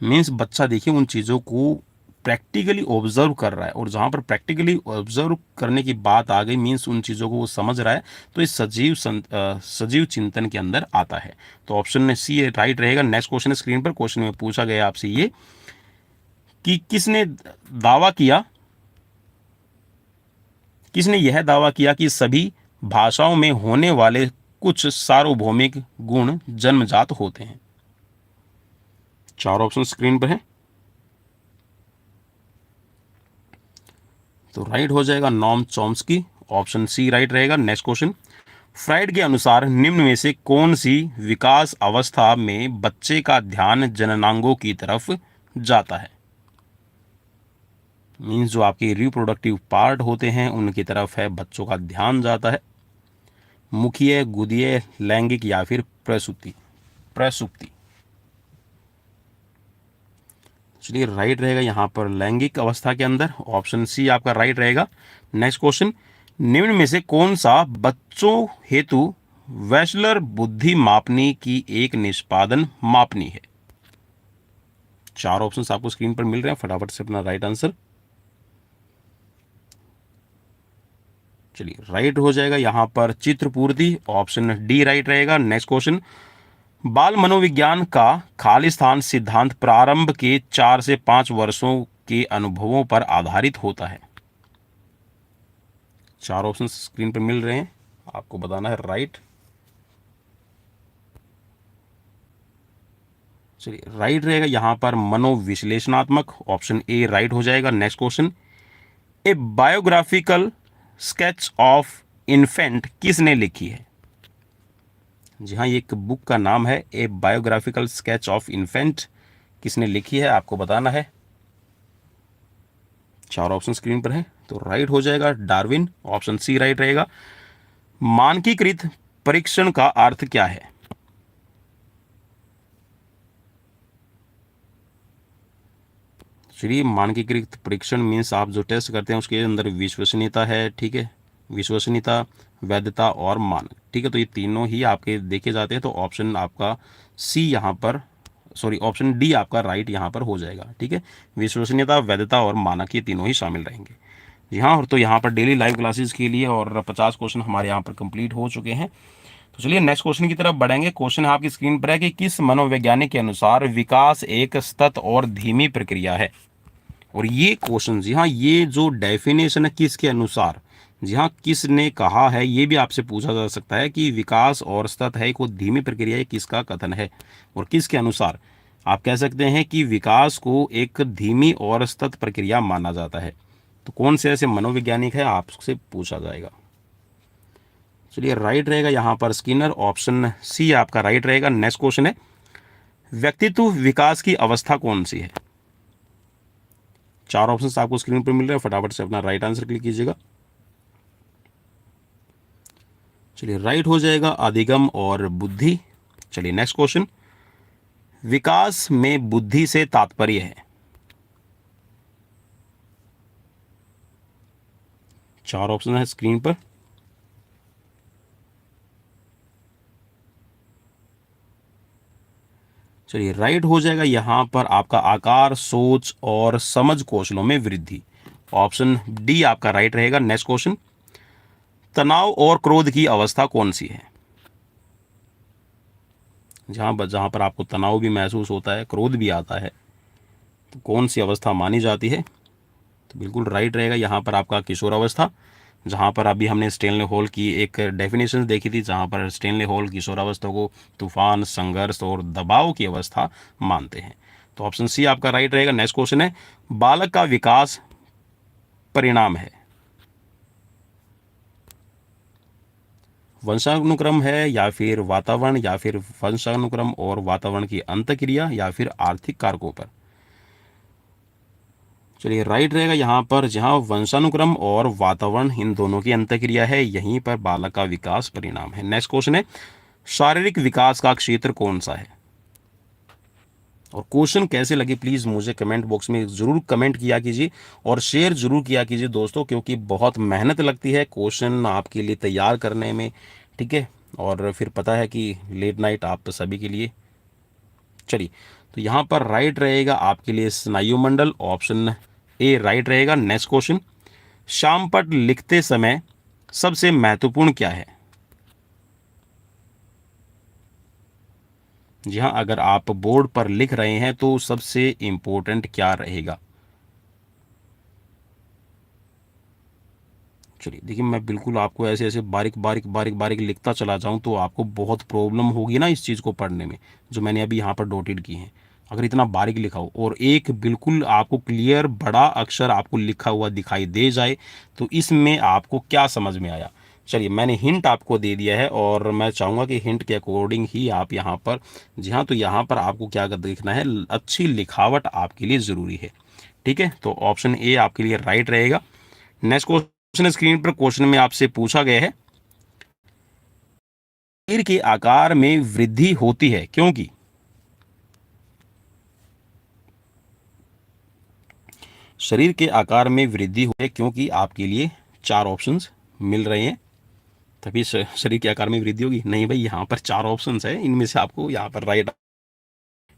मीन्स बच्चा देखिए उन चीज़ों को प्रैक्टिकली ऑब्जर्व कर रहा है, और जहाँ पर प्रैक्टिकली ऑब्जर्व करने की बात आ गई, मीन्स उन चीज़ों को वो समझ रहा है, तो इस सजीव चिंतन के अंदर आता है। तो ऑप्शन सी राइट रहेगा। नेक्स्ट क्वेश्चन स्क्रीन पर, क्वेश्चन में पूछा गया आपसे ये कि किसने यह दावा किया कि सभी भाषाओं में होने वाले कुछ सार्वभौमिक गुण जन्मजात होते हैं। चार ऑप्शन स्क्रीन पर है, तो राइट हो जाएगा Noam Chomsky, option C right रहेगा। नेक्स्ट क्वेश्चन, फ्राइड के अनुसार निम्न में से कौन सी विकास अवस्था में बच्चे का ध्यान जननांगों की तरफ जाता है। मीन्स जो आपके रिप्रोडक्टिव पार्ट होते हैं उनकी तरफ है बच्चों का ध्यान जाता है। मुखीय, गुदीय, लैंगिक या फिर प्रसूति। चलिए राइट रहेगा यहां पर लैंगिक अवस्था के अंदर, ऑप्शन सी आपका राइट रहेगा। नेक्स्ट क्वेश्चन, निम्न में से कौन सा बच्चों हेतु वैश्लर बुद्धि मापनी की एक निष्पादन मापनी है। चार ऑप्शंस आपको स्क्रीन पर मिल रहे हैं, फटाफट से अपना राइट आंसर। चलिए राइट हो जाएगा यहां पर चित्रपूर्ति, ऑप्शन डी राइट रहेगा। नेक्स्ट क्वेश्चन, बाल मनोविज्ञान का खालिस्तान सिद्धांत प्रारंभ के 4 से 5 वर्षों के अनुभवों पर आधारित होता है। चार ऑप्शन स्क्रीन पर मिल रहे हैं, आपको बताना है राइट। चलिए राइट रहेगा यहां पर मनोविश्लेषणात्मक, ऑप्शन ए राइट हो जाएगा। Next question, A biographical sketch of infant किसने लिखी है। जी हाँ, ये एक बुक का नाम है, ए बायोग्राफिकल स्केच ऑफ इन्फेंट, किसने लिखी है आपको बताना है। चार ऑप्शन स्क्रीन पर है, तो राइट हो जाएगा डार्विन, ऑप्शन सी राइट रहेगा। मानकीकृत परीक्षण का अर्थ क्या है। चलिए मानकीकृत परीक्षण मीन्स आप जो टेस्ट करते हैं उसके अंदर विश्वसनीयता है, ठीक है, विश्वसनीयता, वैधता और मानक, ठीक है, तो ये तीनों ही आपके देखे जाते हैं। तो ऑप्शन आपका सी यहाँ पर, सॉरी ऑप्शन डी आपका राइट यहाँ पर हो जाएगा, ठीक है, विश्वसनीयता, वैधता और मानक ये तीनों ही शामिल रहेंगे। जी हाँ, और तो यहाँ पर डेली लाइव क्लासेस के लिए और 50 क्वेश्चन हमारे यहाँ पर कंप्लीट हो चुके हैं। तो चलिए नेक्स्ट क्वेश्चन की तरफ बढ़ेंगे। क्वेश्चन आपकी स्क्रीन पर है कि किस मनोवैज्ञानिक के अनुसार विकास एक सतत और धीमी प्रक्रिया है। और ये क्वेश्चन, जी हाँ, ये जो डेफिनेशन है किसके अनुसार, जी हाँ, किसने कहा है, ये भी आपसे पूछा जा सकता है कि विकास और सतत है को धीमी प्रक्रिया है, किसका कथन है और किसके अनुसार। आप कह सकते हैं कि विकास को एक धीमी और सतत प्रक्रिया माना जाता है। तो कौन से ऐसे मनोवैज्ञानिक है आपसे पूछा जाएगा। चलिए राइट रहेगा यहाँ पर स्किनर, ऑप्शन सी आपका राइट रहेगा। नेक्स्ट क्वेश्चन है, व्यक्तित्व विकास की अवस्था कौन सी है। चार ऑप्शंस आपको स्क्रीन पर मिल रहे हैं, फटाफट से अपना राइट आंसर क्लिक कीजिएगा। चलिए राइट हो जाएगा अधिगम और बुद्धि। चलिए नेक्स्ट क्वेश्चन, विकास में बुद्धि से तात्पर्य है। चार ऑप्शन है स्क्रीन पर। चलिए राइट हो जाएगा यहाँ पर आपका आकार, सोच और समझ कौशलों में वृद्धि। ऑप्शन डी आपका राइट रहेगा। नेक्स्ट क्वेश्चन, तनाव और क्रोध की अवस्था कौन सी है? जहाँ जहाँ पर आपको तनाव भी महसूस होता है, क्रोध भी आता है, तो कौन सी अवस्था मानी जाती है? तो बिल्कुल राइट रहेगा यहाँ पर आपका किशोर अवस्था। जहाँ पर अभी हमने स्टेनले हॉल की एक डेफिनेशन देखी थी, जहाँ पर स्टेनले हॉल किशोरावस्था को तूफान, संघर्ष और दबाव की अवस्था मानते हैं। तो ऑप्शन सी आपका राइट रहेगा। नेक्स्ट क्वेश्चन है, बालक का विकास परिणाम है? वंशानुक्रम है, या फिर वातावरण, या फिर वंशानुक्रम और वातावरण की अंतःक्रिया, या फिर आर्थिक कारकों पर? चलिए राइट रहेगा यहाँ पर, जहाँ वंशानुक्रम और वातावरण इन दोनों की अंतःक्रिया है, यहीं पर बालक का विकास परिणाम है। नेक्स्ट क्वेश्चन है, शारीरिक विकास का क्षेत्र कौन सा है? और क्वेश्चन कैसे लगे प्लीज़ मुझे कमेंट बॉक्स में ज़रूर कमेंट किया कीजिए और शेयर ज़रूर किया कीजिए दोस्तों, क्योंकि बहुत मेहनत लगती है क्वेश्चन आपके लिए तैयार करने में, ठीक है। और फिर पता है कि लेट नाइट आप सभी के लिए। चलिए, तो यहाँ पर राइट रहेगा आपके लिए स्नायुमंडल। ऑप्शन ए राइट रहेगा। नेक्स्ट क्वेश्चन, शामपट लिखते समय सबसे महत्वपूर्ण क्या है? जी हाँ, अगर आप बोर्ड पर लिख रहे हैं तो सबसे इंपॉर्टेंट क्या रहेगा? चलिए देखिए, मैं बिल्कुल आपको ऐसे ऐसे बारीक बारीक बारीक बारीक लिखता चला जाऊं तो आपको बहुत प्रॉब्लम होगी ना इस चीज़ को पढ़ने में, जो मैंने अभी यहाँ पर डॉटेड की है। अगर इतना बारीक लिखा हो और एक बिल्कुल आपको क्लियर बड़ा अक्षर आपको लिखा हुआ दिखाई दे जाए, तो इसमें आपको क्या समझ में आया? चलिए, मैंने हिंट आपको दे दिया है और मैं चाहूँगा कि हिंट के अकॉर्डिंग ही आप यहाँ पर, जी हाँ, तो यहाँ पर आपको क्या देखना है, अच्छी लिखावट आपके लिए ज़रूरी है, ठीक है। तो ऑप्शन ए आपके लिए राइट रहेगा। नेक्स्ट क्वेश्चन स्क्रीन पर, क्वेश्चन में आपसे पूछा गया है, शरीर के आकार में वृद्धि होती है क्योंकि? शरीर के आकार में वृद्धि होती है क्योंकि आपके लिए चार ऑप्शंस मिल रहे हैं, तभी शरीर के आकार में वृद्धि होगी। नहीं भाई, यहाँ पर चार ऑप्शंस है, इनमें से आपको यहाँ पर राइट,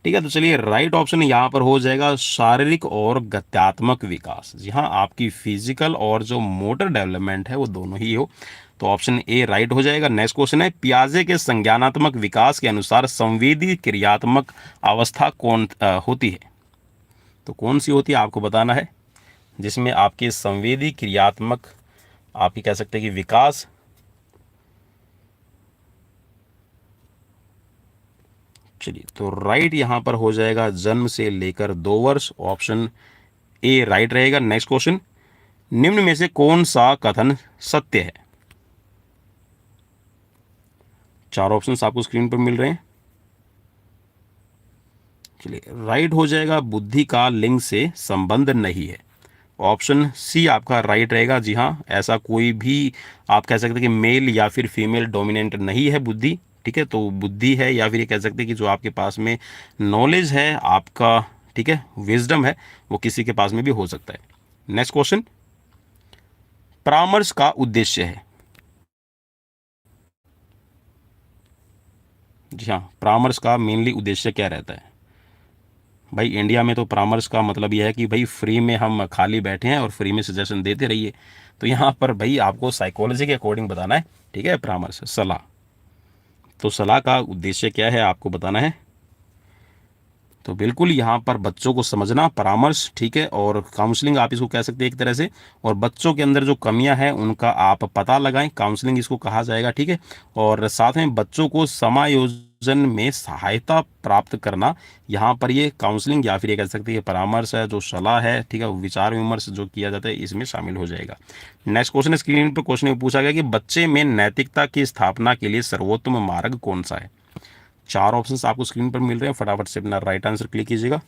ठीक है। तो चलिए, राइट ऑप्शन यहाँ पर हो जाएगा शारीरिक और गत्यात्मक विकास। जी हाँ, आपकी फिजिकल और जो मोटर डेवलपमेंट है वो दोनों ही हो, तो ऑप्शन ए राइट हो जाएगा। नेक्स्ट क्वेश्चन है, पियाजे के संज्ञानात्मक विकास के अनुसार संवेदी क्रियात्मक अवस्था कौन होती है? तो कौन सी होती है आपको बताना है, जिसमें आपके संवेदी क्रियात्मक, आप ही कह सकते हैं कि विकास। चलिए, तो राइट यहाँ पर हो जाएगा जन्म से लेकर 2 वर्ष। ऑप्शन ए राइट रहेगा। नेक्स्ट क्वेश्चन, निम्न में से कौन सा कथन सत्य है? चार ऑप्शंस आपको स्क्रीन पर मिल रहे हैं। चलिए, राइट हो जाएगा, बुद्धि का लिंग से संबंध नहीं है। ऑप्शन सी आपका राइट रहेगा। जी हाँ, ऐसा कोई भी आप कह सकते हैं कि मेल या फिर फीमेल डोमिनेंट नहीं है बुद्धि, ठीक है। तो बुद्धि है, या फिर ये कह सकते हैं कि जो आपके पास में नॉलेज है आपका, ठीक है, विजडम है, वो किसी के पास में भी हो सकता है। नेक्स्ट क्वेश्चन, परामर्श का उद्देश्य है? जी हाँ, परामर्श का मेनली उद्देश्य क्या रहता है? भाई इंडिया में तो परामर्श का मतलब यह है कि भाई फ्री में हम खाली बैठे हैं और फ्री में सजेशन देते रहिए। तो यहाँ पर भाई आपको साइकोलॉजी के अकॉर्डिंग बताना है, ठीक है। परामर्श, सलाह, तो सलाह का उद्देश्य क्या है आपको बताना है। तो बिल्कुल यहाँ पर बच्चों को समझना, परामर्श, ठीक है, और काउंसलिंग आप इसको कह सकते हैं एक तरह से, और बच्चों के अंदर जो कमियां हैं उनका आप पता लगाएं, काउंसलिंग इसको कहा जाएगा, ठीक है। और साथ में बच्चों को समायोजन में सहायता प्राप्त करना, यहाँ पर ये काउंसलिंग या फिर ये कह सकते हैं परामर्श है, जो सलाह है, ठीक है, विचार विमर्श जो किया जाता है इसमें शामिल हो जाएगा। नेक्स्ट क्वेश्चन स्क्रीन पर, क्वेश्चन में पूछा गया कि बच्चे में नैतिकता की स्थापना के लिए सर्वोत्तम मार्ग कौन सा है? चार ऑप्शंस आपको स्क्रीन पर मिल रहे हैं, फटाफट से अपना राइट आंसर क्लिक कीजिएगा।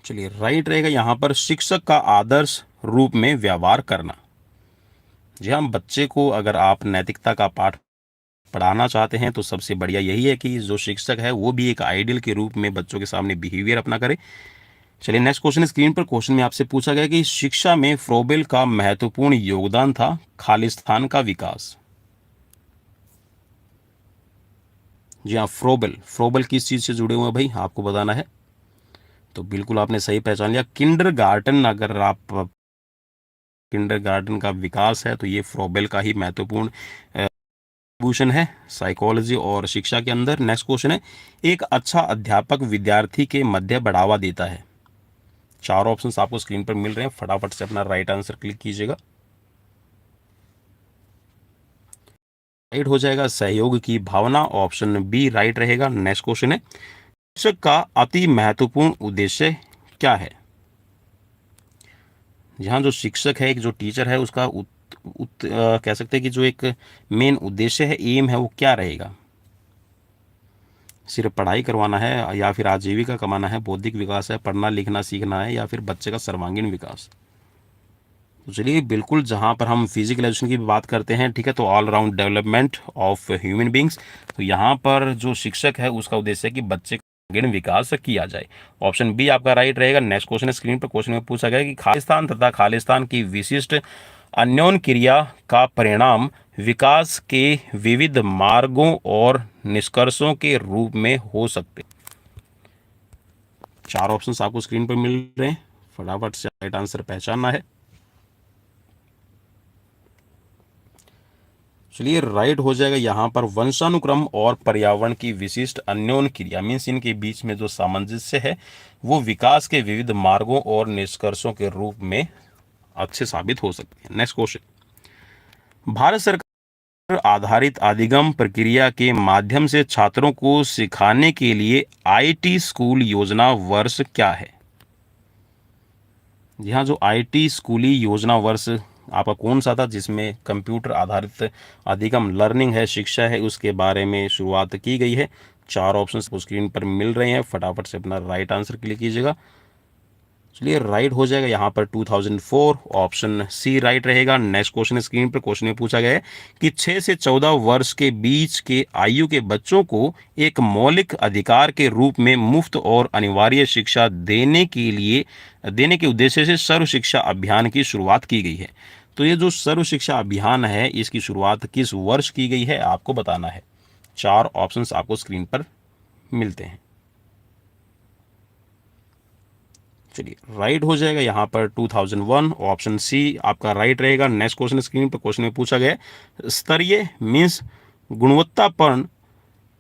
चलिए, राइट रहेगा यहाँ पर शिक्षक का आदर्श रूप में व्यवहार करना। जी हाँ, बच्चे को अगर आप नैतिकता का पाठ पढ़ाना चाहते हैं तो सबसे बढ़िया यही है कि जो शिक्षक है वो भी एक आइडियल के रूप में बच्चों के सामने बिहेवियर अपना करे, चलिए नेक्स्ट क्वेश्चन स्क्रीन पर। क्वेश्चन में आपसे पूछा गया कि शिक्षा में फ्रोबेल का महत्वपूर्ण योगदान था खालिस्तान का विकास। जी हाँ, फ्रोबेल, फ्रोबेल किस चीज से जुड़े हुए हैं भाई, आपको बताना है। तो बिल्कुल आपने सही पहचान लिया, किंडरगार्टन। अगर आप किंडरगार्टन का विकास है तो ये फ्रोबेल का ही महत्वपूर्ण भूषण है साइकोलॉजी और शिक्षा के अंदर। नेक्स्ट क्वेश्चन है, एक अच्छा अध्यापक विद्यार्थी के मध्य बढ़ावा देता है। चार ऑप्शंस आपको स्क्रीन पर मिल रहे हैं, फटाफट से अपना राइट आंसर क्लिक कीजिएगा। राइट हो जाएगा सहयोग की भावना, ऑप्शन बी राइट रहेगा। नेक्स्ट क्वेश्चन है, शिक्षक का अति महत्वपूर्ण उद्देश्य क्या है। जहाँ जो शिक्षक है, एक जो टीचर है, उसका कह सकते हैं कि जो एक मेन उद्देश्य है, एम है, वो क्या रहेगा। सिर्फ पढ़ाई करवाना है या फिर आजीविका कमाना है, बौद्धिक विकास है, पढ़ना लिखना सीखना है, या फिर बच्चे का सर्वांगीण विकास। तो चलिए बिल्कुल, जहाँ पर हम फिजिकल एजुकेशन की बात करते हैं, ठीक है, तो all round development of human beings, तो यहाँ पर जो शिक्षक है उसका उद्देश्य है कि बच्चे का सर्वांगीण विकास किया जाए। ऑप्शन बी आपका राइट रहेगा। नेक्स्ट क्वेश्चन स्क्रीन पर। क्वेश्चन में पूछा गया कि खालिस्तान तथा खालिस्तान की विशिष्ट अन्योन्य क्रिया का परिणाम विकास के विविध मार्गों और निष्कर्षों के रूप में हो सकते। चार ऑप्शंस आपको स्क्रीन पर मिल रहे हैं, फटाफट से राइट आंसर पहचानना है। चलिए राइट हो जाएगा यहाँ पर, वंशानुक्रम और पर्यावरण की विशिष्ट अन्योन्य क्रिया, मीन्स इनके बीच में जो सामंजस्य है वो विकास के विविध मार्गों और निष्कर्षों के रूप में अच्छे साबित हो सकते हैं। नेक्स्ट क्वेश्चन, भारत सरकार आधारित अधिगम प्रक्रिया के माध्यम से छात्रों को सिखाने के लिए आईटी स्कूल योजना वर्ष क्या है। जी हाँ, जो आईटी स्कूली योजना वर्ष आपका कौन सा था जिसमें कंप्यूटर आधारित अधिगम लर्निंग है, शिक्षा है, उसके बारे में शुरुआत की गई है। चार ऑप्शंस को स्क्रीन पर मिल रहे हैं, फटाफट से अपना राइट आंसर क्लिक कीजिएगा। चलिए राइट हो जाएगा यहाँ पर 2004, ऑप्शन सी राइट रहेगा। नेक्स्ट क्वेश्चन स्क्रीन पर। क्वेश्चन में पूछा गया है कि 6 से 14 वर्ष के बीच के आयु के बच्चों को एक मौलिक अधिकार के रूप में मुफ्त और अनिवार्य शिक्षा देने के उद्देश्य से सर्व शिक्षा अभियान की शुरुआत की गई है। तो ये जो सर्व शिक्षा अभियान है, इसकी शुरुआत किस वर्ष की गई है, आपको बताना है। चार ऑप्शंस आपको स्क्रीन पर मिलते हैं। चलिए राइट हो जाएगा यहाँ पर 2001, ऑप्शन सी आपका राइट रहेगा। नेक्स्ट क्वेश्चन स्क्रीन पर। क्वेश्चन में पूछा गया, स्तरीय मीन्स गुणवत्तापूर्ण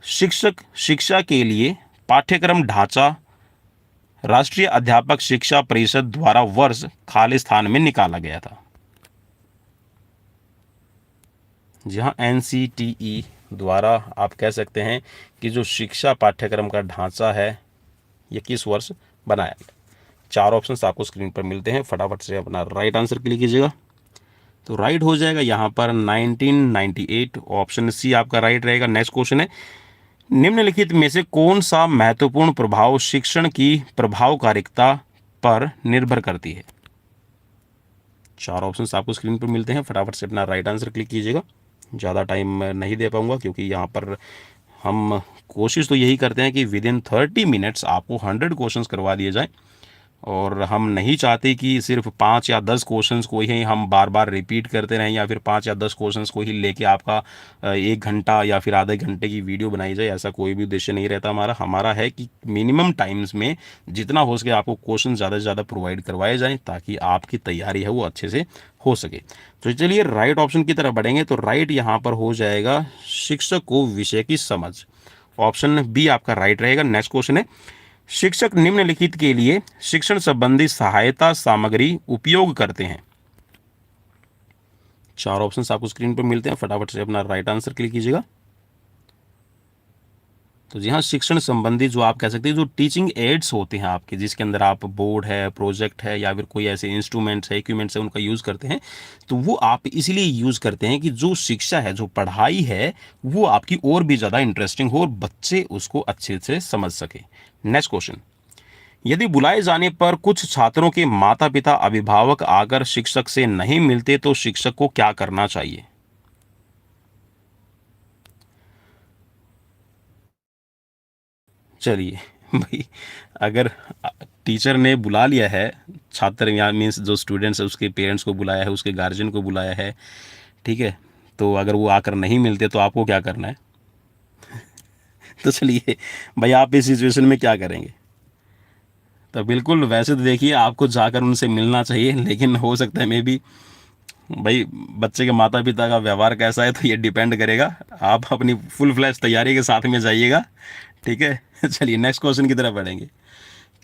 शिक्षक शिक्षा के लिए पाठ्यक्रम ढांचा राष्ट्रीय अध्यापक शिक्षा परिषद द्वारा वर्ष खालिस्तान में निकाला गया था। जहां एनसीटीई द्वारा आप कह सकते हैं कि जो शिक्षा पाठ्यक्रम का ढांचा है, यह किस वर्ष बनाया गया। चार ऑप्शंस आपको स्क्रीन पर मिलते हैं, फटाफट से अपना राइट आंसर क्लिक कीजिएगा। तो राइट हो जाएगा यहाँ पर 1998, ऑप्शन सी आपका राइट रहेगा। नेक्स्ट क्वेश्चन है, निम्नलिखित में से कौन सा महत्वपूर्ण प्रभाव शिक्षण की प्रभावकारिता पर निर्भर करती है। चार ऑप्शंस आपको स्क्रीन पर मिलते हैं, फटाफट से अपना राइट आंसर क्लिक कीजिएगा। ज़्यादा टाइम नहीं दे पाऊंगा क्योंकि यहाँ पर हम कोशिश तो यही करते हैं कि विद इन 30 मिनट्स आपको 100 क्वेश्चंस करवा दिए जाएं, और हम नहीं चाहते कि सिर्फ 5 या 10 क्वेश्चंस को ही हम बार बार रिपीट करते रहें, या फिर 5 या 10 क्वेश्चंस को ही लेके आपका 1 घंटा या फिर आधे घंटे की वीडियो बनाई जाए। ऐसा कोई भी उद्देश्य नहीं रहता हमारा है कि मिनिमम टाइम्स में जितना हो सके आपको क्वेश्चन ज़्यादा से ज़्यादा प्रोवाइड करवाए जाएँ, ताकि आपकी तैयारी है वो अच्छे से हो सके। तो चलिए राइट ऑप्शन की तरफ बढ़ेंगे। तो राइट यहाँ पर हो जाएगा शिक्षक को विषय की समझ, ऑप्शन बी आपका राइट रहेगा। नेक्स्ट क्वेश्चन है, शिक्षक निम्नलिखित के लिए शिक्षण संबंधी सहायता सामग्री उपयोग करते हैं। चार ऑप्शंस आपको स्क्रीन पर मिलते हैं, फटाफट से अपना राइट आंसर क्लिक कीजिएगा। तो जी हाँ, शिक्षण संबंधी जो आप कह सकते हैं जो टीचिंग एड्स होते हैं आपके, जिसके अंदर आप बोर्ड है, प्रोजेक्ट है, या फिर कोई ऐसे इंस्ट्रूमेंट्स है, इक्विपमेंट्स है, उनका यूज़ करते हैं। तो वो आप इसलिए यूज़ करते हैं कि जो शिक्षा है, जो पढ़ाई है, वो आपकी और भी ज़्यादा इंटरेस्टिंग हो और बच्चे उसको अच्छे से समझ सके। नेक्स्ट क्वेश्चन, यदि बुलाए जाने पर कुछ छात्रों के माता पिता अभिभावक आकर शिक्षक से नहीं मिलते तो शिक्षक को क्या करना चाहिए। चलिए भाई, अगर टीचर ने बुला लिया है छात्र या मीन्स जो स्टूडेंट्स है उसके पेरेंट्स को बुलाया है, उसके गार्जियन को बुलाया है, ठीक है, तो अगर वो आकर नहीं मिलते तो आपको क्या करना है? तो चलिए भाई, आप इस सिचुएशन में क्या करेंगे? तो बिल्कुल वैसे तो देखिए आपको जाकर उनसे मिलना चाहिए, लेकिन हो सकता है मे बी भाई बच्चे के माता पिता का व्यवहार कैसा है तो ये डिपेंड करेगा। आप अपनी फुल फ्लैश तैयारी के साथ में जाइएगा, ठीक है। चलिए नेक्स्ट क्वेश्चन की तरफ बढ़ेंगे।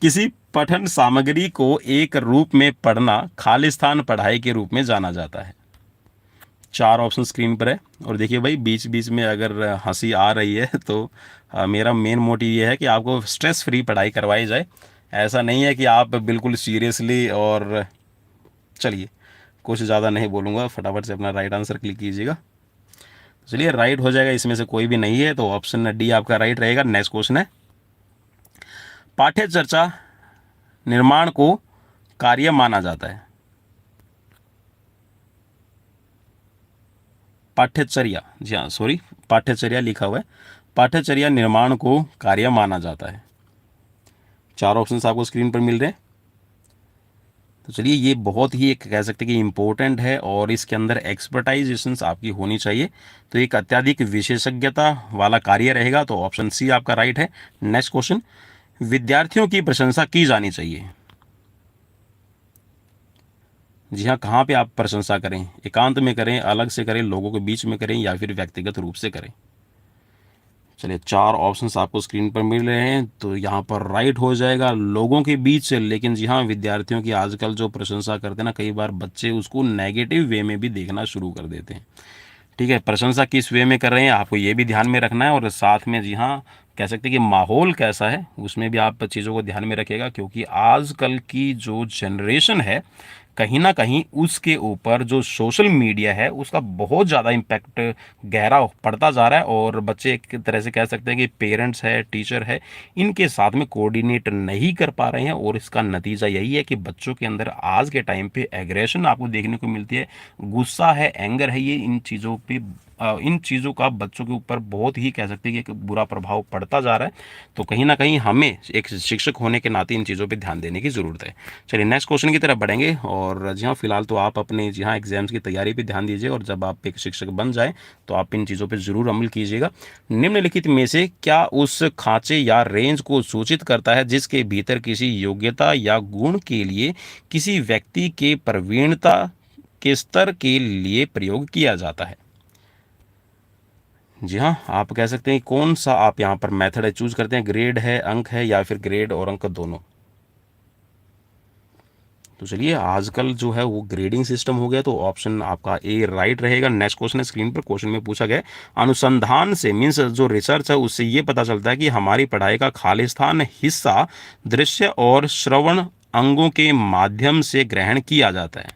किसी पठन सामग्री को एक रूप में पढ़ना खालिस्तान पढ़ाई के रूप में जाना जाता है। 4 ऑप्शन स्क्रीन पर है, और देखिए भाई बीच बीच में अगर हंसी आ रही है तो मेरा मेन मोटिव ये है कि आपको स्ट्रेस फ्री पढ़ाई करवाई जाए। ऐसा नहीं है कि आप बिल्कुल सीरियसली, और चलिए कुछ ज़्यादा नहीं बोलूँगा, फटाफट से अपना राइट आंसर क्लिक कीजिएगा। चलिए राइट हो जाएगा, इसमें से कोई भी नहीं है, तो ऑप्शन डी आपका राइट रहेगा। नेक्स्ट क्वेश्चन है, पाठ्य चर्चा निर्माण को कार्य माना जाता है। पाठ्यचर्या, जी हाँ सॉरी, पाठ्यचर्या लिखा हुआ है, पाठ्यचर्या निर्माण को कार्य माना जाता है। 4 ऑप्शंस आपको स्क्रीन पर मिल रहे हैं। तो चलिए ये बहुत ही एक कह सकते हैं कि इम्पोर्टेंट है, और इसके अंदर एक्सपर्टाइजेशंस आपकी होनी चाहिए, तो एक अत्यधिक विशेषज्ञता वाला कार्य रहेगा, तो ऑप्शन सी आपका राइट है। नेक्स्ट क्वेश्चन, विद्यार्थियों की प्रशंसा की जानी चाहिए। जी हाँ, कहाँ पे आप प्रशंसा करें? एकांत में करें, अलग से करें, लोगों के बीच में करें, या फिर व्यक्तिगत रूप से करें? चलिए 4 ऑप्शंस आपको स्क्रीन पर मिल रहे हैं, तो यहाँ पर राइट हो जाएगा लोगों के बीच से। लेकिन जी हाँ, विद्यार्थियों की आजकल जो प्रशंसा करते हैं ना, कई बार बच्चे उसको नेगेटिव वे में भी देखना शुरू कर देते हैं, ठीक है। प्रशंसा किस वे में कर रहे हैं आपको ये भी ध्यान में रखना है, और साथ में जी हाँ कह सकते हैं कि माहौल कैसा है उसमें भी आप चीज़ों को ध्यान में रखिएगा, क्योंकि आजकल की जो जनरेशन है कहीं ना कहीं उसके ऊपर जो सोशल मीडिया है उसका बहुत ज़्यादा इम्पैक्ट गहरा पड़ता जा रहा है, और बच्चे एक तरह से कह सकते हैं कि पेरेंट्स है, टीचर है, इनके साथ में कोऑर्डिनेट नहीं कर पा रहे हैं, और इसका नतीजा यही है कि बच्चों के अंदर आज के टाइम पे एग्रेशन आपको देखने को मिलती है, गुस्सा है, एंगर है, ये इन चीज़ों का बच्चों के ऊपर बहुत ही कह सकते हैं कि एक बुरा प्रभाव पड़ता जा रहा है। तो कहीं ना कहीं हमें एक शिक्षक होने के नाते इन चीज़ों पे ध्यान देने की ज़रूरत है। चलिए नेक्स्ट क्वेश्चन की तरफ बढ़ेंगे, और जी हाँ फिलहाल तो आप अपने जी हाँ एग्जाम्स की तैयारी पे ध्यान दीजिए, और जब आप एक शिक्षक बन जाए तो आप इन चीज़ों पर ज़रूर अमल कीजिएगा। निम्नलिखित में से क्या उस खांचे या रेंज को सूचित करता है जिसके भीतर किसी योग्यता या गुण के लिए किसी व्यक्ति के प्रवीणता के स्तर के लिए प्रयोग किया जाता है? जी हाँ, आप कह सकते हैं कौन सा आप यहाँ पर मेथड है चूज करते हैं, ग्रेड है, अंक है, या फिर ग्रेड और अंक दोनों? तो चलिए आजकल जो है वो ग्रेडिंग सिस्टम हो गया, तो ऑप्शन आपका ए राइट रहेगा। नेक्स्ट क्वेश्चन है स्क्रीन पर, क्वेश्चन में पूछा गया अनुसंधान से मीन्स जो रिसर्च है उससे ये पता चलता है कि हमारी पढ़ाई का खालिस्तान हिस्सा दृश्य और श्रवण अंगों के माध्यम से ग्रहण किया जाता है।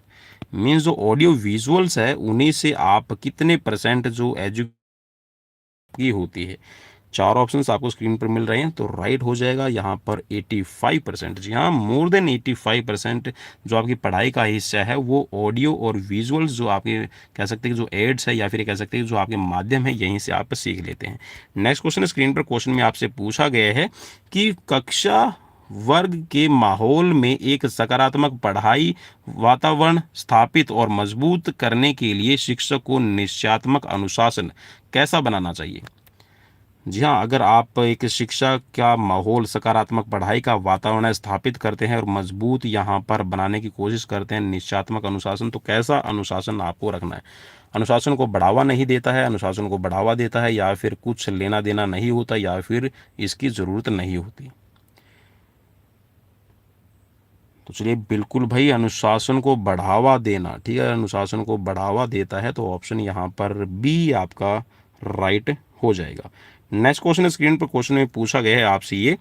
मीन्स जो ऑडियो विजुअल्स है उन्हीं से आप कितने परसेंट जो की होती है? 4 ऑप्शंस आपको स्क्रीन पर मिल रहे हैं, तो राइट हो जाएगा यहाँ पर 85%। जी हाँ, मोर देन 85% जो आपकी पढ़ाई का हिस्सा है वो ऑडियो और विजुअल्स जो आपके कह सकते हैं जो एड्स है, या फिर कह सकते हैं जो आपके माध्यम है, यहीं से आप सीख लेते हैं। नेक्स्ट क्वेश्चन स्क्रीन पर, क्वेश्चन में आपसे पूछा गया है कि कक्षा वर्ग के माहौल में एक सकारात्मक पढ़ाई वातावरण स्थापित और मजबूत करने के लिए शिक्षक को निश्चयात्मक अनुशासन कैसा बनाना चाहिए? जी हाँ, अगर आप एक शिक्षा का माहौल, सकारात्मक पढ़ाई का वातावरण स्थापित करते हैं और मजबूत यहाँ पर बनाने की कोशिश करते हैं निश्चयात्मक अनुशासन, तो कैसा अनुशासन आपको रखना है? अनुशासन को बढ़ावा नहीं देता है, अनुशासन को बढ़ावा देता है, या फिर कुछ लेना देना नहीं होता, या फिर इसकी ज़रूरत नहीं होती? तो चलिए बिल्कुल भाई, अनुशासन को बढ़ावा देना, ठीक है, अनुशासन को बढ़ावा देता है, तो ऑप्शन यहाँ पर बी आपका राइट हो जाएगा। नेक्स्ट क्वेश्चन स्क्रीन पर, क्वेश्चन में पूछा गया है आपसे ये,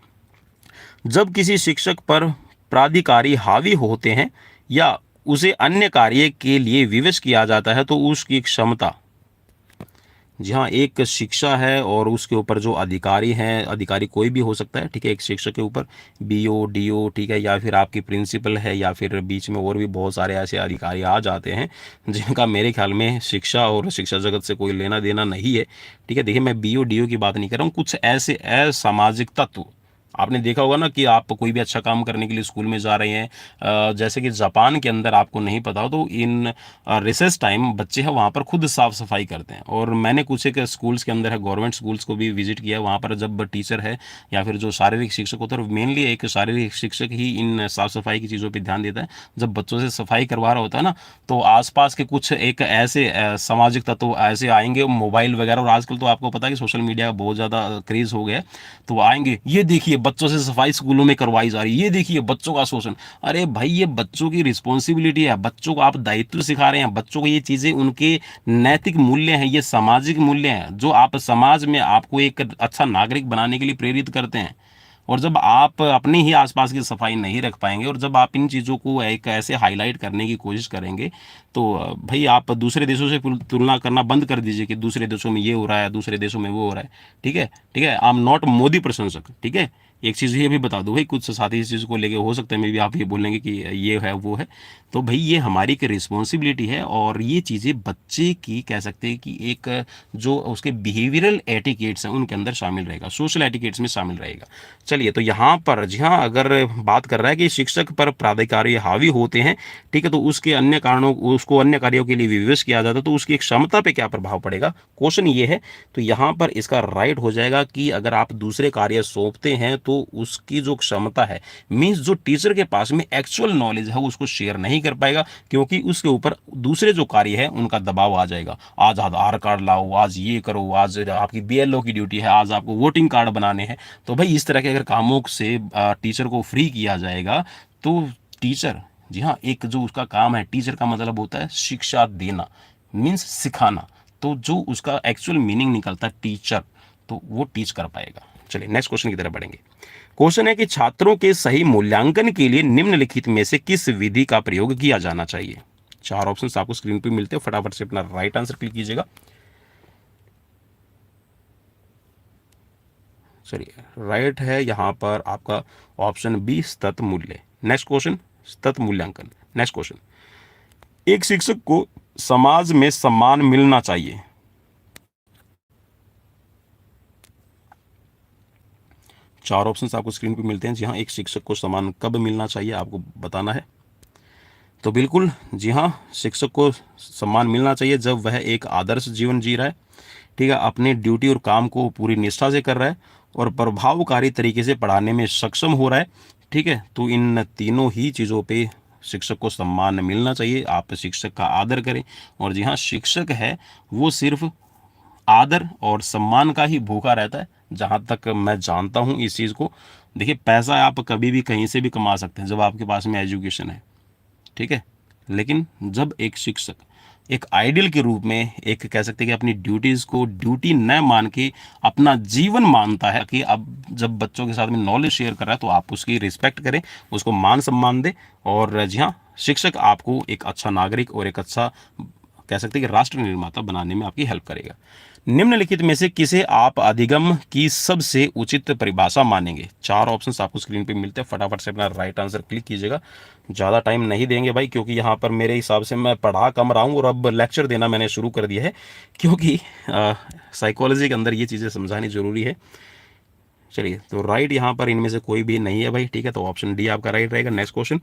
जब किसी शिक्षक पर प्राधिकारी हावी होते हैं या उसे अन्य कार्य के लिए विवश किया जाता है तो उसकी क्षमता, जी हाँ एक शिक्षा है और उसके ऊपर जो अधिकारी हैं, अधिकारी कोई भी हो सकता है, ठीक है, एक शिक्षक के ऊपर बीओ डीओ, ठीक है, या फिर आपकी प्रिंसिपल है, या फिर बीच में और भी बहुत सारे ऐसे अधिकारी आ जाते हैं जिनका मेरे ख्याल में शिक्षा और शिक्षा जगत से कोई लेना देना नहीं है, ठीक है। देखिए मैं बीओ डीओ की बात नहीं कर रहा हूँ, कुछ ऐसे असामाजिक तत्व आपने देखा होगा ना कि आप कोई भी अच्छा काम करने के लिए स्कूल में जा रहे हैं, जैसे कि जापान के अंदर, आपको नहीं पता हो तो इन रिसेस टाइम बच्चे हैं वहाँ पर खुद साफ सफाई करते हैं। और मैंने कुछ एक स्कूल्स के अंदर है, गवर्नमेंट स्कूल्स को भी विजिट किया। वहाँ पर जब टीचर है या फिर जो शारीरिक शिक्षक होता है, मेनली एक शारीरिक शिक्षक ही इन साफ सफाई की चीज़ों पर ध्यान देता है। जब बच्चों से सफाई करवा रहा होता है ना, तो आसपास के कुछ एक ऐसे सामाजिक तत्व ऐसे आएंगे, मोबाइल वगैरह, और आजकल तो आपको पता है कि सोशल मीडिया का बहुत ज़्यादा क्रेज हो गया है, तो आएंगे, ये देखिए बच्चों से सफाई स्कूलों में करवाई जा रही है, ये देखिए बच्चों का शोषण। अरे भाई, ये बच्चों की रिस्पॉन्सिबिलिटी है, बच्चों को आप दायित्व सिखा रहे हैं, बच्चों को ये चीज़ें उनके नैतिक मूल्य हैं, ये सामाजिक मूल्य हैं जो आप समाज में आपको एक अच्छा नागरिक बनाने के लिए प्रेरित करते हैं। और जब आप अपने ही आसपास की सफाई नहीं रख पाएंगे और जब आप इन चीज़ों को एक ऐसे हाईलाइट करने की कोशिश करेंगे, तो भाई आप दूसरे देशों से तुलना करना बंद कर दीजिए कि दूसरे देशों में ये हो रहा है, दूसरे देशों में वो हो रहा है। ठीक है, ठीक है, आई एम नॉट मोदी प्रशंसक। ठीक है, एक चीज़ ये भी बता दूं भाई, कुछ साथी इस चीज़ को लेके हो सकता है मे भी आप ये बोलेंगे कि ये है वो है, तो भाई ये हमारी एक रिस्पॉन्सिबिलिटी है। और ये चीज़ें बच्चे की कह सकते हैं कि एक जो उसके बिहेवियरल एटिकेट्स हैं उनके अंदर शामिल रहेगा, सोशल एटिकेट्स में शामिल रहेगा। चलिए, तो यहाँ पर जी हाँ, अगर बात कर रहा है कि शिक्षक पर प्राधिकारी हावी होते हैं, ठीक है, तो उसके अन्य कारणों, उसको अन्य कार्यों के लिए विवश किया जाता है, तो उसकी एक क्षमता पे क्या प्रभाव पड़ेगा, क्वेश्चन ये है। तो यहाँ पर इसका राइट हो जाएगा कि अगर आप दूसरे कार्य सौंपते हैं तो उसकी जो क्षमता है, मीन्स जो टीचर के पास में एक्चुअल नॉलेज है वो उसको शेयर नहीं कर पाएगा, क्योंकि उसके ऊपर दूसरे जो कार्य है उनका दबाव आ जाएगा। आज आधार कार्ड लाओ, आज ये करो, आज आपकी बीएलओ की ड्यूटी है, आज आपको वोटिंग कार्ड बनाने हैं। तो भाई इस तरह के अगर कामों से टीचर को फ्री किया जाएगा, तो टीचर, जी हाँ, एक जो उसका काम है, टीचर का मतलब होता है शिक्षा देना, मीन्स सिखाना। तो जो उसका एक्चुअल मीनिंग निकलता है टीचर, तो वो टीच कर पाएगा। चलिए नेक्स्ट क्वेश्चन की तरफ बढ़ेंगे। क्वेश्चन है कि छात्रों के सही मूल्यांकन के लिए निम्नलिखित में से किस विधि का प्रयोग किया जाना चाहिए। 4 ऑप्शंस आपको स्क्रीन पे मिलते हैं, फटाफट से अपना राइट आंसर क्लिक कीजिएगा। चलिए, राइट है यहां पर आपका ऑप्शन बी, सतत मूल्य। नेक्स्ट क्वेश्चन, सतत मूल्यांकन। नेक्स्ट क्वेश्चन, एक शिक्षक को समाज में सम्मान मिलना चाहिए। 4 ऑप्शंस आपको स्क्रीन पे मिलते हैं। जी हाँ, एक शिक्षक को सम्मान कब मिलना चाहिए आपको बताना है। तो बिल्कुल जी हाँ, शिक्षक को सम्मान मिलना चाहिए जब वह एक आदर्श जीवन जी रहा है, ठीक है, अपने ड्यूटी और काम को पूरी निष्ठा से कर रहा है और प्रभावकारी तरीके से पढ़ाने में सक्षम हो रहा है। ठीक है, तो इन तीनों ही चीज़ों पे शिक्षक को सम्मान मिलना चाहिए। आप शिक्षक का आदर करें। और जी हाँ, शिक्षक है वो सिर्फ आदर और सम्मान का ही भूखा रहता है, जहाँ तक मैं जानता हूँ इस चीज़ को। देखिए, पैसा आप कभी भी कहीं से भी कमा सकते हैं जब आपके पास में एजुकेशन है, ठीक है, लेकिन जब एक शिक्षक एक आइडियल के रूप में, एक कह सकते हैं कि अपनी ड्यूटीज़ को ड्यूटी न मान के अपना जीवन मानता है, कि अब जब बच्चों के साथ में नॉलेज शेयर कर रहा है तो आप उसकी रिस्पेक्ट करें, उसको मान सम्मान दें। और जी हाँ, शिक्षक आपको एक अच्छा नागरिक और एक अच्छा कह सकते हैं कि राष्ट्र निर्माता बनाने में आपकी हेल्प करेगा। निम्नलिखित में से किसे आप अधिगम की सबसे उचित परिभाषा मानेंगे। 4 ऑप्शंस आपको स्क्रीन पे मिलते हैं, फटाफट से अपना राइट आंसर क्लिक कीजिएगा। ज़्यादा टाइम नहीं देंगे भाई, क्योंकि यहाँ पर मेरे हिसाब से मैं पढ़ा कम रहा हूँ और अब लेक्चर देना मैंने शुरू कर दिया है, क्योंकि साइकोलॉजी के अंदर ये चीज़ें समझानी ज़रूरी है। चलिए, तो राइट यहाँ पर इनमें से कोई भी नहीं है भाई, ठीक है, तो ऑप्शन डी आपका राइट रहेगा। नेक्स्ट क्वेश्चन,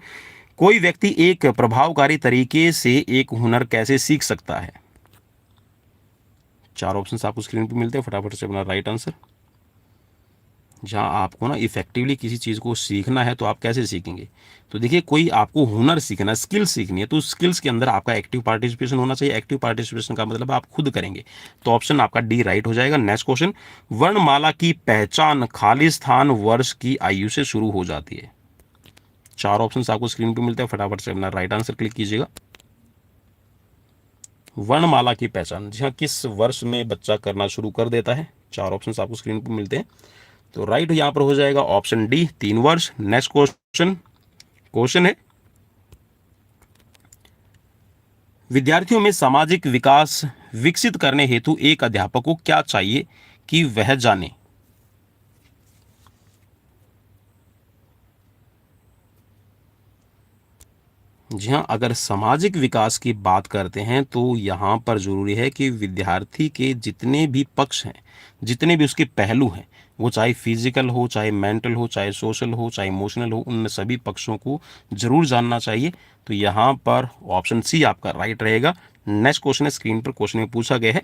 कोई व्यक्ति एक प्रभावकारी तरीके से एक हुनर कैसे सीख सकता है। 4 ऑप्शंस आपको स्क्रीन पे मिलते हैं, फटाफट से अपना राइट आंसर। जहाँ आपको ना इफेक्टिवली किसी चीज़ को सीखना है तो आप कैसे सीखेंगे। तो देखिए, कोई आपको हुनर सीखना है, स्किल सीखनी है, तो स्किल्स के अंदर आपका एक्टिव पार्टिसिपेशन होना चाहिए। एक्टिव पार्टिसिपेशन का मतलब आप खुद करेंगे, तो ऑप्शन आपका डी राइट हो जाएगा। नेक्स्ट क्वेश्चन, वर्णमाला की पहचान खालिस्तान वर्ष की आयु से शुरू हो जाती है। 4 ऑप्शंस आपको स्क्रीन पे मिलते हैं, फटाफट से अपना राइट आंसर क्लिक कीजिएगा। वर्णमाला की पहचान जी हाँ, किस वर्ष में बच्चा करना शुरू कर देता है। 4 ऑप्शंस आपको स्क्रीन पर मिलते हैं, तो राइट यहाँ पर हो जाएगा ऑप्शन डी, 3 वर्ष। नेक्स्ट क्वेश्चन है, विद्यार्थियों में सामाजिक विकास विकसित करने हेतु एक अध्यापक को क्या चाहिए कि वह जाने। जी हाँ, अगर सामाजिक विकास की बात करते हैं तो यहाँ पर ज़रूरी है कि विद्यार्थी के जितने भी पक्ष हैं, जितने भी उसके पहलू हैं, वो चाहे फिजिकल हो, चाहे मेंटल हो, चाहे सोशल हो, चाहे इमोशनल हो, उन सभी पक्षों को ज़रूर जानना चाहिए। तो यहाँ पर ऑप्शन सी आपका राइट रहेगा। नेक्स्ट क्वेश्चन है, स्क्रीन पर क्वेश्चन में पूछा गया है,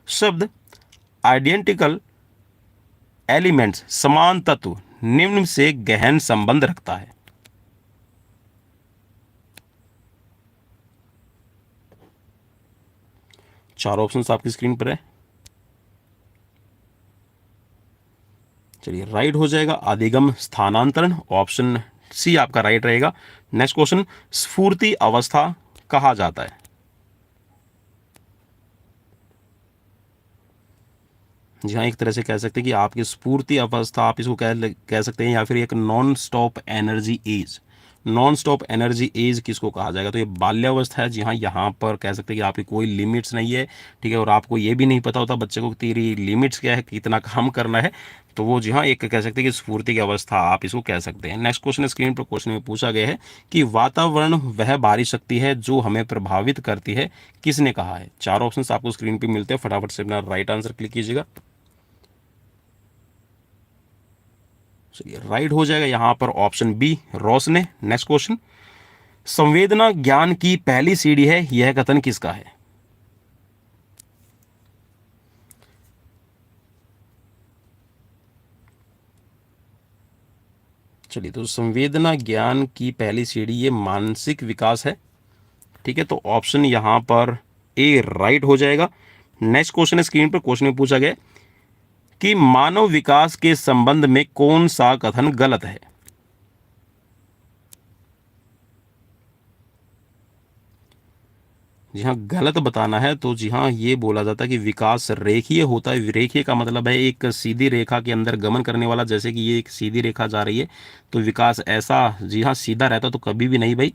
शब्द आइडेंटिकल एलिमेंट्स समान तत्व निम्न से गहन संबंध रखता है। चार ऑप्शंस आपकी स्क्रीन पर है। चलिए, राइट हो जाएगा अधिगम स्थानांतरण, ऑप्शन सी आपका राइट रहेगा। नेक्स्ट क्वेश्चन, स्फूर्ति अवस्था कहा जाता है। जी हाँ, एक तरह से कह सकते हैं कि आपकी स्फूर्ति अवस्था आप इसको कह सकते हैं, या फिर एक non stop energy age. Non stop energy age किसको कहा जाएगा? तो ये बाल्यावस्था है। जी हाँ, यहाँ पर कह सकते हैं कि आपकी कोई लिमिट्स नहीं है, ठीक है, और आपको ये भी नहीं पता होता बच्चे को तेरी लिमिट्स क्या है, कितना काम करना है। तो वो जी हाँ, एक कह सकते हैं कि स्फूर्ति की अवस्था आप इसको कह सकते हैं। नेक्स्ट क्वेश्चन स्क्रीन पर क्वेश्चन में पूछा गया है कि वातावरण वह बाहरी शक्ति है जो हमें प्रभावित करती है, किसने कहा है? चार ऑप्शन आपको स्क्रीन पर मिलते हैं, फटाफट से अपना राइट आंसर क्लिक कीजिएगा। चलिए, राइट हो जाएगा यहाँ पर ऑप्शन बी, रॉस ने। नेक्स्ट क्वेश्चन, संवेदना ज्ञान की पहली सीढ़ी है, यह कथन किसका है? चलिए, तो संवेदना ज्ञान की पहली सीढ़ी ये मानसिक विकास है, ठीक है, तो ऑप्शन यहाँ पर ए राइट हो जाएगा। नेक्स्ट क्वेश्चन है, स्क्रीन पर क्वेश्चन में पूछा गया कि मानव विकास के संबंध में कौन सा कथन गलत है? जी हाँ, गलत बताना है तो जी हाँ, ये बोला जाता है कि विकास रेखीय होता है। रेखीय का मतलब है एक सीधी रेखा के अंदर गमन करने वाला, जैसे कि ये एक सीधी रेखा जा रही है तो विकास ऐसा जी हाँ सीधा रहता तो कभी भी नहीं भाई।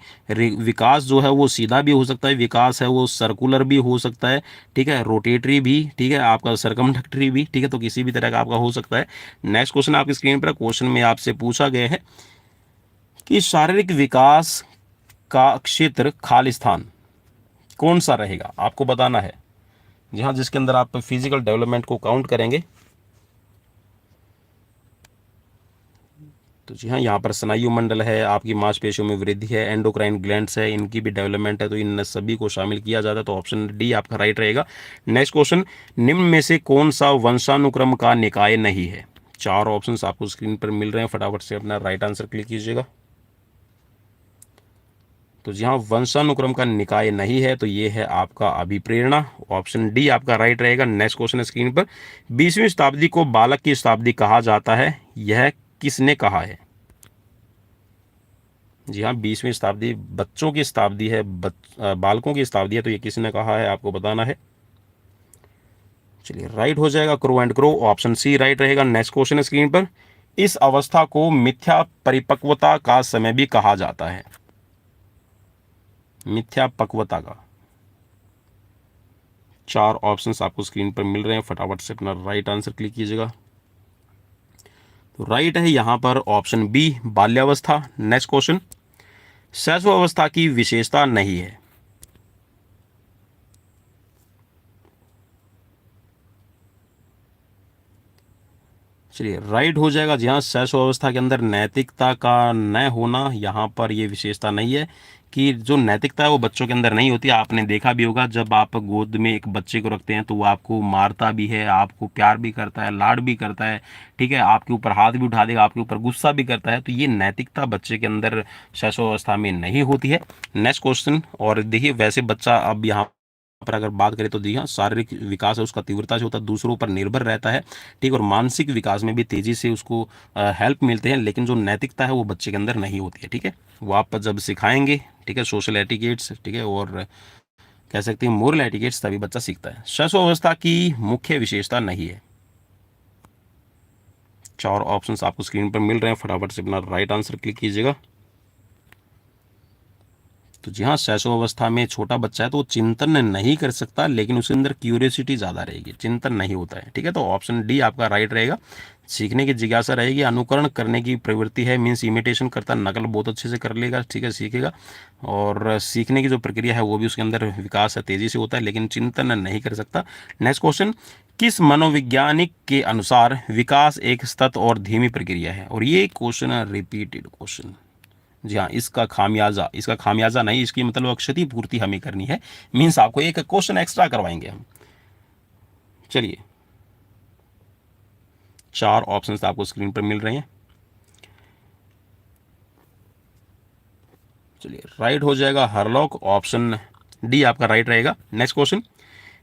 विकास जो है वो सीधा भी हो सकता है, विकास है वो सर्कुलर भी हो सकता है, ठीक है, रोटेटरी भी, ठीक है, आपका सरकमडक्टरी भी, ठीक है, तो किसी भी तरह का आपका हो सकता है। नेक्स्ट क्वेश्चन आपकी स्क्रीन पर, क्वेश्चन में आपसे पूछा गया है कि शारीरिक विकास का क्षेत्र खालिस्तान कौन सा रहेगा, आपको बताना है। जी हाँ, जिसके अंदर आप फिजिकल डेवलपमेंट को काउंट करेंगे। तो जी हाँ, यहाँ पर स्नायु मंडल है, आपकी मांसपेशियों में वृद्धि है, एंडोक्राइन ग्लैंड्स है, इनकी भी डेवलपमेंट है, तो इन सभी को शामिल किया जाता है, तो ऑप्शन डी आपका राइट रहेगा। नेक्स्ट क्वेश्चन, निम्न में से कौन सा वंशानुक्रम का निकाय नहीं है? चार ऑप्शंस आपको स्क्रीन पर मिल रहे हैं, फटाफट से अपना राइट आंसर क्लिक कीजिएगा। तो जी हाँ, वंशानुक्रम का निकाय नहीं है, तो ये है आपका अभिप्रेरणा, ऑप्शन डी आपका राइट रहेगा। नेक्स्ट क्वेश्चन है स्क्रीन पर, 20वीं शताब्दी को बालक की शताब्दी कहा जाता है, यह किसने कहा है? जी हाँ, 20वीं शताब्दी बच्चों की शताब्दी है, बालकों की शताब्दी है, तो ये किसने कहा है आपको बताना है। चलिए, राइट हो जाएगा, Crow and Crow, option C right रहेगा। नेक्स्ट क्वेश्चन है स्क्रीन पर, इस अवस्था को मिथ्या परिपक्वता का समय भी कहा जाता है। मिथ्या पक्वता का चार ऑप्शंस आपको स्क्रीन पर मिल रहे हैं, फटाफट से अपना राइट आंसर क्लिक कीजिएगा। तो राइट है यहाँ पर ऑप्शन बी, बाल्यावस्था। नेक्स्ट क्वेश्चन, शैशवावस्था की विशेषता नहीं है। चलिए, राइट हो जाएगा। जी हाँ, शैशवावस्था के अंदर नैतिकता का न होना, यहाँ पर ये विशेषता नहीं है कि जो नैतिकता है वो बच्चों के अंदर नहीं होती। आपने देखा भी होगा, जब आप गोद में एक बच्चे को रखते हैं तो वो आपको मारता भी है, आपको प्यार भी करता है, लाड भी करता है, ठीक है, आपके ऊपर हाथ भी उठा देगा, आपके ऊपर गुस्सा भी करता है, तो ये नैतिकता बच्चे के अंदर शैशवावस्था में नहीं होती है। नेक्स्ट क्वेश्चन, और देखिए वैसे बच्चा अब यहाँ पर अगर बात करें तो देखिए शारीरिक विकास है उसका तीव्रता से होता है, दूसरों पर निर्भर रहता है, ठीक, और मानसिक विकास में भी तेजी से उसको हेल्प मिलते हैं, लेकिन जो नैतिकता है वो बच्चे के अंदर नहीं होती है, ठीक है, वो आप जब सिखाएंगे, ठीक है, सोशल एटिकेट्स, ठीक है, और कह सकते हैं मोरल एटिकेट्स, तभी बच्चा सीखता है। शैशवावस्था की मुख्य विशेषता नहीं है। चार ऑप्शंस आपको स्क्रीन पर मिल रहे हैं, फटाफट से अपना राइट आंसर क्लिक कीजिएगा। तो जी हाँ, शैशव अवस्था में छोटा बच्चा है तो वो चिंतन नहीं कर सकता, लेकिन उसके अंदर क्यूरियोसिटी ज़्यादा रहेगी, चिंतन नहीं होता है। ठीक है, तो ऑप्शन डी आपका राइट रहेगा। सीखने की जिज्ञासा रहेगी, अनुकरण करने की प्रवृत्ति है, मीन्स इमिटेशन करता, नकल बहुत अच्छे से कर लेगा, ठीक है, सीखेगा। और सीखने की जो प्रक्रिया है वो भी उसके अंदर विकास है, तेजी से होता है, लेकिन चिंतन नहीं कर सकता। नेक्स्ट क्वेश्चन, किस मनोवैज्ञानिक के अनुसार विकास एक सतत और धीमी प्रक्रिया है? और ये क्वेश्चन है रिपीटेड क्वेश्चन। जी हाँ, इसका खामियाजा नहीं, इसकी मतलब क्षतिपूर्ति हमें करनी है, मीन्स आपको एक क्वेश्चन एक्स्ट्रा करवाएंगे हम। चलिए, 4 ऑप्शंस आपको स्क्रीन पर मिल रहे हैं। चलिए, राइट हो जाएगा हरलॉक, ऑप्शन डी आपका राइट रहेगा। नेक्स्ट क्वेश्चन,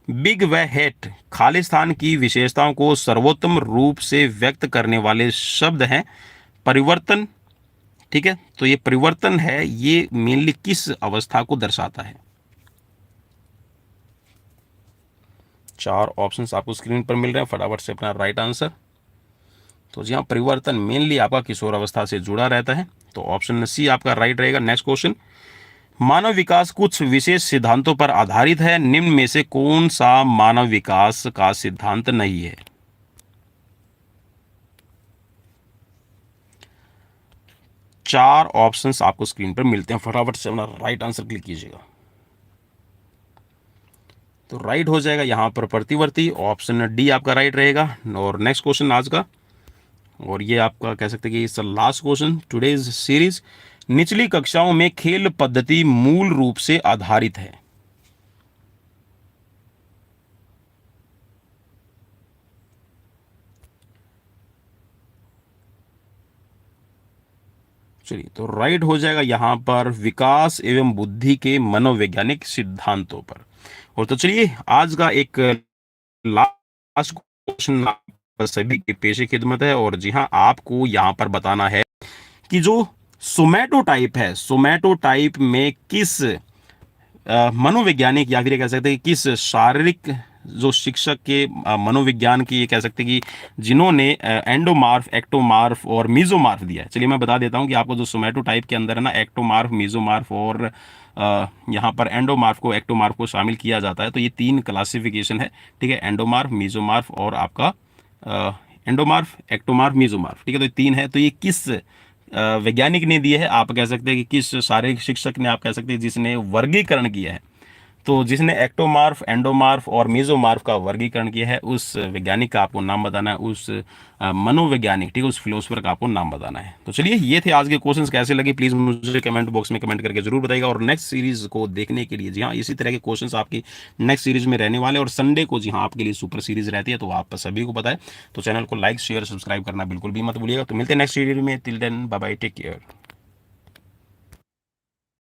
बिग व हेट खालिस्तान की विशेषताओं को सर्वोत्तम रूप से व्यक्त करने वाले शब्द हैं। परिवर्तन, ठीक है, तो ये परिवर्तन है, ये मेनली किस अवस्था को दर्शाता है? 4 ऑप्शंस आपको स्क्रीन पर मिल रहे हैं, फटाफट से अपना राइट आंसर। तो जी हाँ, परिवर्तन मेनली आपका किशोर अवस्था से जुड़ा रहता है, तो ऑप्शन सी आपका राइट रहेगा। नेक्स्ट क्वेश्चन, मानव विकास कुछ विशेष सिद्धांतों पर आधारित है, निम्न में से कौन सा मानव विकास का सिद्धांत नहीं है? चार ऑप्शंस आपको स्क्रीन पर मिलते हैं, फटाफट से अपना राइट आंसर क्लिक कीजिएगा। तो राइट हो जाएगा यहां पर प्रतिवर्ती, ऑप्शन डी आपका राइट रहेगा। और नेक्स्ट क्वेश्चन आज का, और ये आपका कह सकते हैं कि इस लास्ट क्वेश्चन टुडेज सीरीज, निचली कक्षाओं में खेल पद्धति मूल रूप से आधारित है। चलिए, तो राइट हो जाएगा यहां पर विकास एवं बुद्धि के मनोवैज्ञानिक सिद्धांतों पर। और तो चलिए, आज का एक लास्ट क्वेश्चन सभी के पेशे खिदमत है, और जी हाँ, आपको यहां पर बताना है कि जो सोमैटोटाइप है, सोमैटोटाइप में किस मनोवैज्ञानिक या फिर ये कह सकते हैं कि किस शारीरिक जो शिक्षक के मनोविज्ञान की ये कह सकते हैं कि जिन्होंने एंडोमार्फ, एक्टोमार्फ और मीजोमार्फ दिया है। चलिए मैं बता देता हूँ कि आपको जो सोमैटोटाइप के अंदर है ना, एक्टोमार्फ, मीजोमार्फ और यहाँ पर एंडोमार्फ को, एक्टोमार्फ को शामिल किया जाता है। तो ये 3 क्लासिफिकेशन है, ठीक है, एंडोमार्फ, मीजोमार्फ और आपका एंडोमार्फ, एक्टोमार्फ, मीजोमार्फ, ठीक है। तो ये 3 है। तो ये किस वैज्ञानिक ने दिए है, आप कह सकते हैं कि किस शारीरिक शिक्षक ने, आप कह सकते हैं जिसने वर्गीकरण किया है, तो जिसने एक्टोमार्फ, एंडोमार्फ और मीजोमार्फ का वर्गीकरण किया है, उस वैज्ञानिक का आपको नाम बताना है, उस मनोवैज्ञानिक, ठीक है, उस फिलोसफर का आपको नाम बताना है। तो चलिए, ये थे आज के क्वेश्चंस, कैसे लगे प्लीज मुझे कमेंट बॉक्स में कमेंट करके जरूर बताइएगा। और नेक्स्ट सीरीज को देखने के लिए जी हाँ, इसी तरह के क्वेश्चंस आपकी नेक्स्ट सीरीज में रहने वाले, और संडे को जी हाँ आपके लिए सुपर सीरीज रहती है, तो आप सभी को पता है। तो चैनल को लाइक, शेयर, सब्सक्राइब करना बिल्कुल भी मत भूलिएगा। तो मिलते हैं नेक्स्ट सीरीज में, till then bye bye, take care.